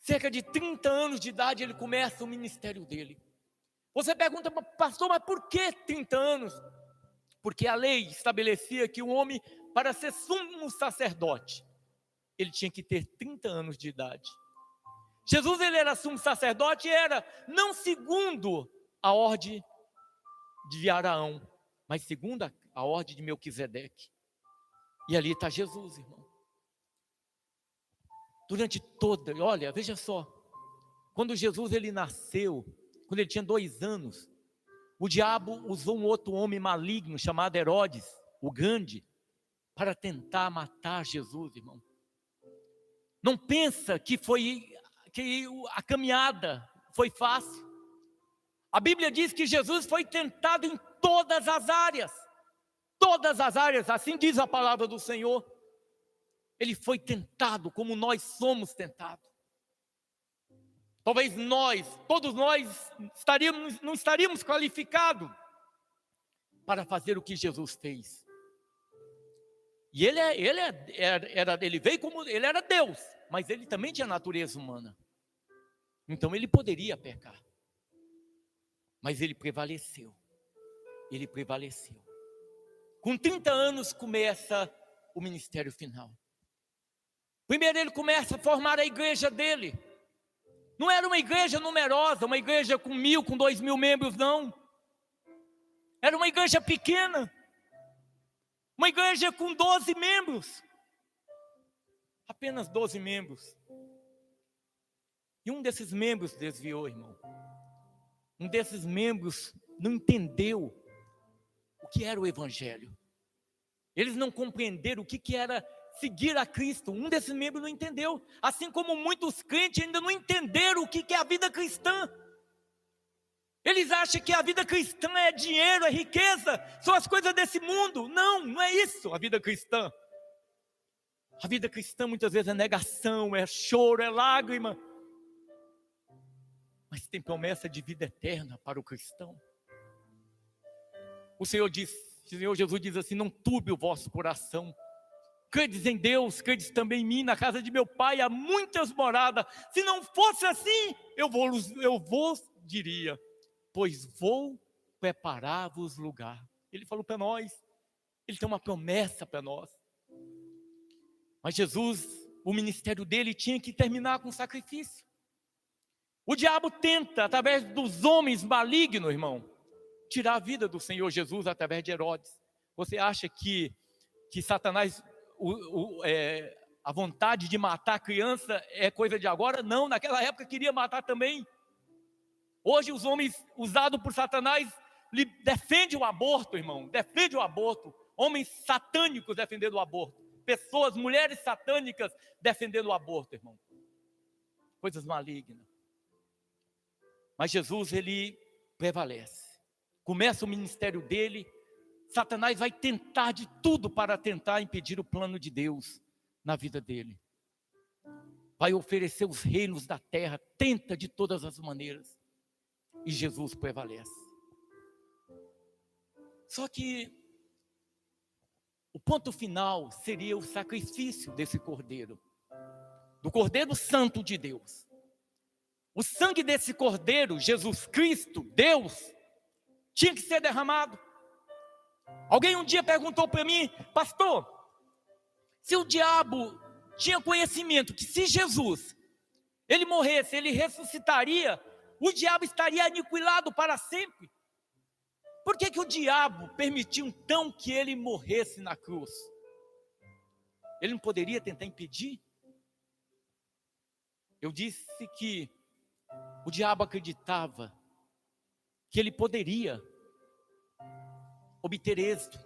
Cerca de 30 anos de idade ele começa o ministério dele. Você pergunta, pastor, mas por que 30 anos? Porque a lei estabelecia que o homem, para ser sumo sacerdote, ele tinha que ter 30 anos de idade. Jesus, ele era sumo sacerdote, era não segundo a ordem de Araão, mas segundo a ordem de Melquisedeque. E ali está Jesus, irmão. Durante toda, olha, veja só, Quando Jesus ele nasceu, quando ele tinha 2 anos, o diabo usou um outro homem maligno chamado Herodes, o Grande, para tentar matar Jesus, irmão. Não pensa que a caminhada foi fácil. A Bíblia diz que Jesus foi tentado em todas as áreas, assim diz a palavra do Senhor. Ele foi tentado como nós somos tentados. Talvez todos nós não estaríamos qualificados para fazer o que Jesus fez. E ele veio como, ele era Deus, mas ele também tinha natureza humana. Então ele poderia pecar. Mas ele prevaleceu. Com 30 anos começa o ministério final. Primeiro ele começa a formar a igreja dele. Não era uma igreja numerosa, uma igreja com 1.000, com 2.000 membros, não. Era uma igreja pequena. Uma igreja com 12 membros. Apenas 12 membros. E um desses membros desviou, irmão. Um desses membros não entendeu o que era o evangelho. Eles não compreenderam o que era seguir a Cristo. Um desses membros não entendeu. Assim como muitos crentes ainda não entenderam o que é a vida cristã. Eles acham que a vida cristã é dinheiro, é riqueza, são as coisas desse mundo. Não, não é isso a vida cristã. A vida cristã muitas vezes é negação, é choro, é lágrima. Mas tem promessa de vida eterna para o cristão. O Senhor Jesus diz assim: não turbe o vosso coração. Credes em Deus, credes também em mim. Na casa de meu pai há muitas moradas. Se não fosse assim, eu vos diria, pois vou preparar-vos lugar. Ele falou para nós, ele tem uma promessa para nós. Mas Jesus, o ministério dele tinha que terminar com sacrifício. O diabo tenta, através dos homens malignos, irmão, tirar a vida do Senhor Jesus através de Herodes. Você acha que Satanás, a vontade de matar a criança é coisa de agora? Não, naquela época queria matar também. Hoje os homens usados por Satanás defendem o aborto, irmão, defendem o aborto. Homens satânicos defendendo o aborto. Pessoas, mulheres satânicas defendendo o aborto, irmão. Coisas malignas. Mas Jesus, ele prevalece. Começa o ministério dele. Satanás vai tentar de tudo para tentar impedir o plano de Deus na vida dele. Vai oferecer os reinos da terra, tenta de todas as maneiras. E Jesus prevalece. Só que o ponto final seria o sacrifício desse cordeiro, do Cordeiro Santo de Deus. O sangue desse cordeiro, Jesus Cristo, Deus, tinha que ser derramado. Alguém um dia perguntou para mim: pastor, se o diabo tinha conhecimento que se Jesus, ele morresse, ele ressuscitaria, o diabo estaria aniquilado para sempre. Por que o diabo permitiu então que ele morresse na cruz? Ele não poderia tentar impedir? Eu disse que o diabo acreditava que ele poderia obter êxito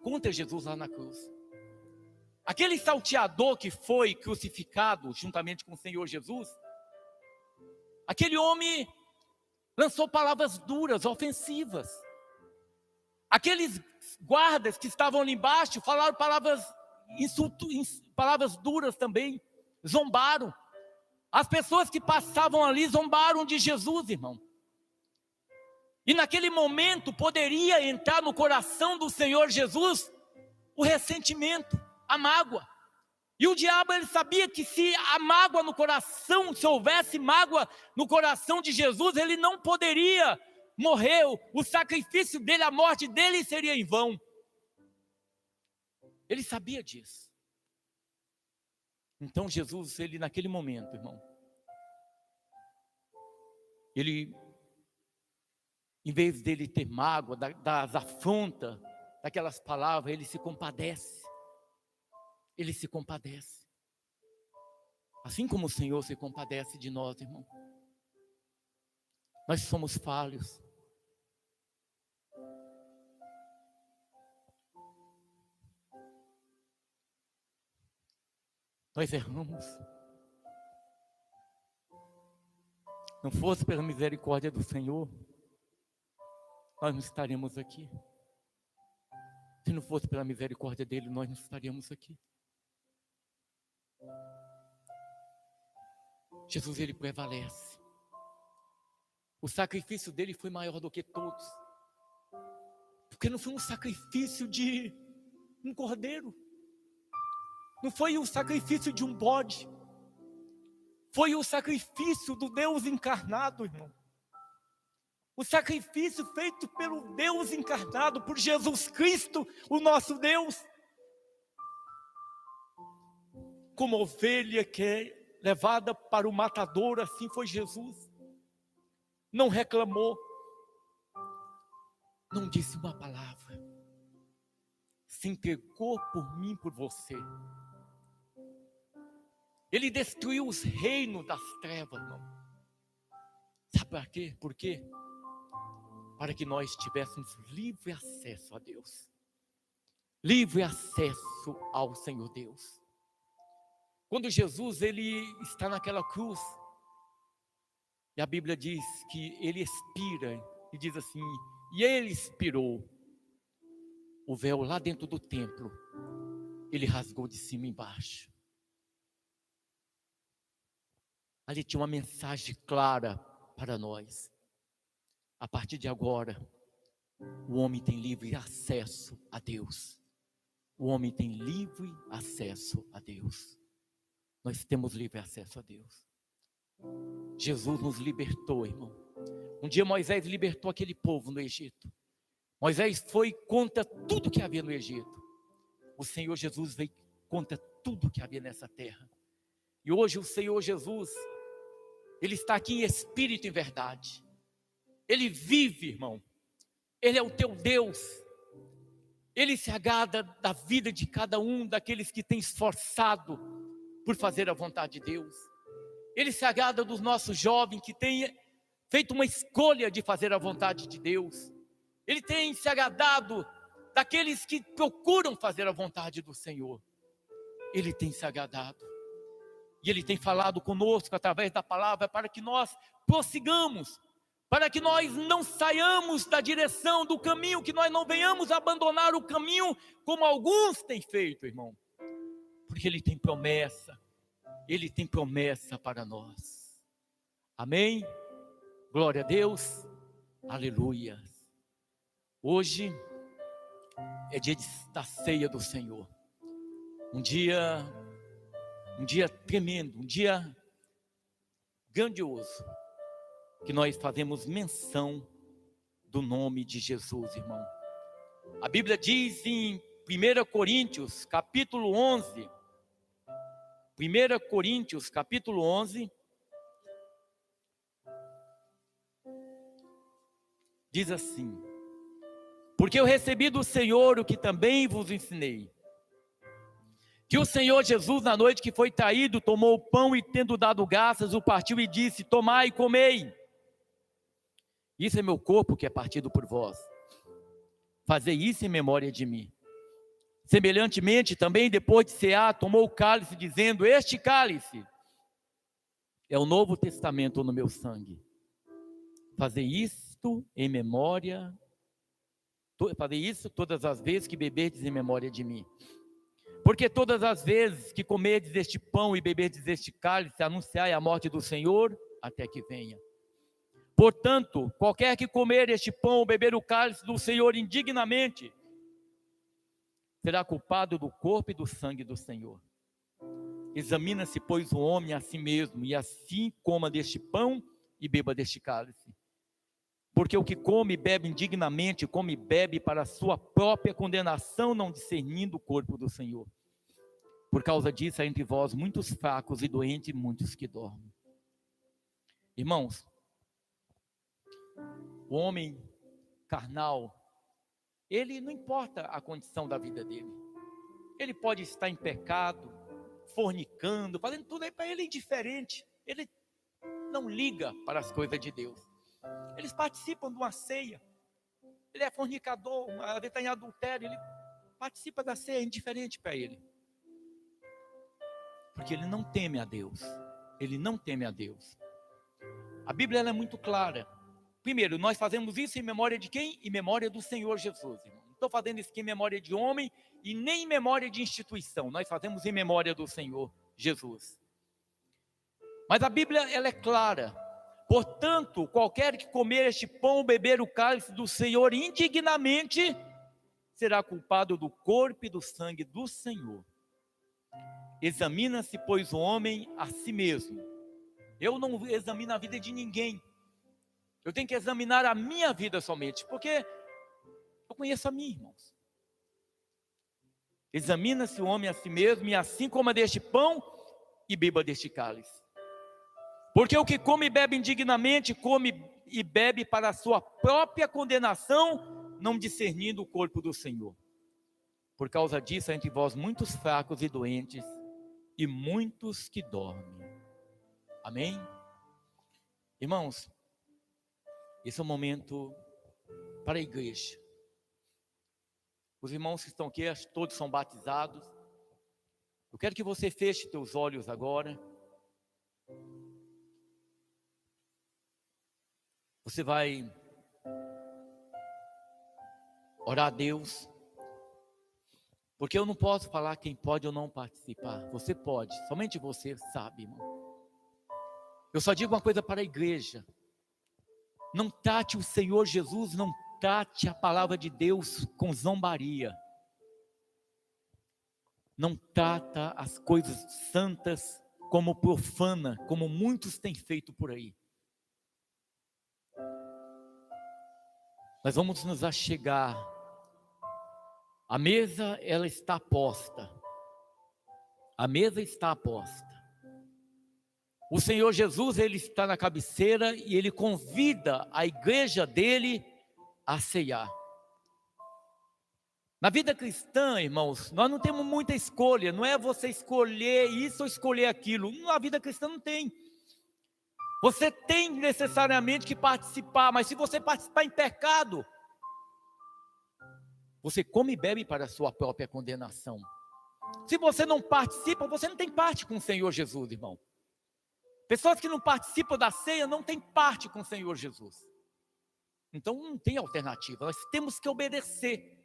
contra Jesus lá na cruz. Aquele salteador que foi crucificado juntamente com o Senhor Jesus, aquele homem lançou palavras duras, ofensivas. Aqueles guardas que estavam ali embaixo falaram palavras duras também, zombaram. As pessoas que passavam ali zombaram de Jesus, irmão. E naquele momento poderia entrar no coração do Senhor Jesus o ressentimento, a mágoa. E o diabo, ele sabia que se a mágoa no coração, se houvesse mágoa no coração de Jesus, ele não poderia morrer. O sacrifício dele, a morte dele seria em vão. Ele sabia disso. Então Jesus, ele naquele momento, irmão, ele, em vez dele ter mágoa, das afrontas, daquelas palavras, ele se compadece. Ele se compadece. Assim como o Senhor se compadece de nós, irmão. Nós somos falhos. Nós erramos. Não fosse pela misericórdia do Senhor, nós não estaríamos aqui. Se não fosse pela misericórdia dele, nós não estaríamos aqui. Jesus, ele prevalece. O sacrifício dele foi maior do que todos. Porque não foi um sacrifício de um cordeiro. Não foi o sacrifício de um bode. Foi o sacrifício do Deus encarnado, irmão. O sacrifício feito pelo Deus encarnado, por Jesus Cristo, o nosso Deus. Como ovelha que é levada para o matador, assim foi Jesus. Não reclamou. Não disse uma palavra. Se entregou por mim, por você. Ele destruiu os reinos das trevas, irmão. Sabe para quê? Por quê? Para que nós tivéssemos livre acesso a Deus. Livre acesso ao Senhor Deus. Quando Jesus, ele está naquela cruz, e a Bíblia diz que ele expira, e diz assim, e ele expirou, o véu lá dentro do templo, ele rasgou de cima e embaixo. Ali tinha uma mensagem clara para nós. A partir de agora, o homem tem livre acesso a Deus. O homem tem livre acesso a Deus. Nós temos livre acesso a Deus. Jesus nos libertou, irmão. Um dia Moisés libertou aquele povo no Egito. Moisés foi contra tudo que havia no Egito. O Senhor Jesus veio contra tudo que havia nessa terra. E hoje o Senhor Jesus, ele está aqui em espírito e em verdade. Ele vive, irmão. Ele é o teu Deus. Ele se agrada da vida de cada um daqueles que tem esforçado por fazer a vontade de Deus. Ele se agrada dos nossos jovens que têm feito uma escolha de fazer a vontade de Deus. Ele tem se agradado daqueles que procuram fazer a vontade do Senhor. Ele tem se agradado. E Ele tem falado conosco através da palavra para que nós prossigamos, para que nós não saiamos da direção do caminho, que nós não venhamos abandonar o caminho como alguns têm feito, irmão. Porque Ele tem promessa para nós. Amém? Glória a Deus, aleluia. Hoje é dia da ceia do Senhor. Um dia tremendo, um dia grandioso, que nós fazemos menção do nome de Jesus, irmão. A Bíblia diz em 1 Coríntios, capítulo 11, 1 Coríntios, capítulo 11, diz assim: porque eu recebi do Senhor o que também vos ensinei, que o Senhor Jesus, na noite que foi traído, tomou o pão e, tendo dado graças, o partiu e disse: tomai e comei. Isso é meu corpo que é partido por vós. Fazei isso em memória de mim. Semelhantemente, também depois de cear, tomou o cálice, dizendo: este cálice é o novo testamento no meu sangue. Fazei isto em memória, fazei isso todas as vezes que beberdes em memória de mim. Porque todas as vezes que comerdes este pão e beberdes este cálice, anunciai a morte do Senhor até que venha. Portanto, qualquer que comer este pão ou beber o cálice do Senhor indignamente, será culpado do corpo e do sangue do Senhor. Examina-se, pois, o homem a si mesmo, e assim coma deste pão e beba deste cálice. Porque o que come e bebe indignamente, come e bebe para a sua própria condenação, não discernindo o corpo do Senhor. Por causa disso, há entre vós muitos fracos e doentes, e muitos que dormem. Irmãos, o homem carnal, ele não importa a condição da vida dele. Ele pode estar em pecado, fornicando, fazendo tudo aí, para ele é indiferente. Ele não liga para as coisas de Deus. Eles participam de uma ceia. Ele é fornicador, ele está em adultério, ele participa da ceia, é indiferente para ele. Porque ele não teme a Deus. Ele não teme a Deus. A Bíblia ela é muito clara. Primeiro, nós fazemos isso em memória de quem? Em memória do Senhor Jesus, irmão. Não estou fazendo isso aqui em memória de homem e nem em memória de instituição. Nós fazemos em memória do Senhor Jesus. Mas a Bíblia ela é clara. Portanto, qualquer que comer este pão ou beber o cálice do Senhor indignamente, será culpado do corpo e do sangue do Senhor. Examina-se, pois, o homem a si mesmo. Eu não examino a vida de ninguém. Eu tenho que examinar a minha vida somente, porque eu conheço a mim, irmãos. Examina-se o homem a si mesmo, e assim coma deste pão e beba deste cálice. Porque o que come e bebe indignamente, come e bebe para a sua própria condenação, não discernindo o corpo do Senhor. Por causa disso, há entre vós muitos fracos e doentes, e muitos que dormem. Amém? Irmãos, esse é um momento para a igreja. Os irmãos que estão aqui, todos são batizados. Eu quero que você feche teus olhos agora. Você vai orar a Deus. Porque eu não posso falar quem pode ou não participar. Você pode, somente você sabe, irmão. Eu só digo uma coisa para a igreja. Não trate o Senhor Jesus, não trate a palavra de Deus com zombaria. Não trata as coisas santas como profana, como muitos têm feito por aí. Nós vamos nos achegar. A mesa, ela está posta. A mesa está posta. O Senhor Jesus, ele está na cabeceira e ele convida a igreja dele a ceiar. Na vida cristã, irmãos, nós não temos muita escolha. Não é você escolher isso ou escolher aquilo. Na vida cristã não tem. Você tem necessariamente que participar, mas se você participar em pecado, você come e bebe para a sua própria condenação. Se você não participa, você não tem parte com o Senhor Jesus, irmão. Pessoas que não participam da ceia não têm parte com o Senhor Jesus. Então não tem alternativa, nós temos que obedecer.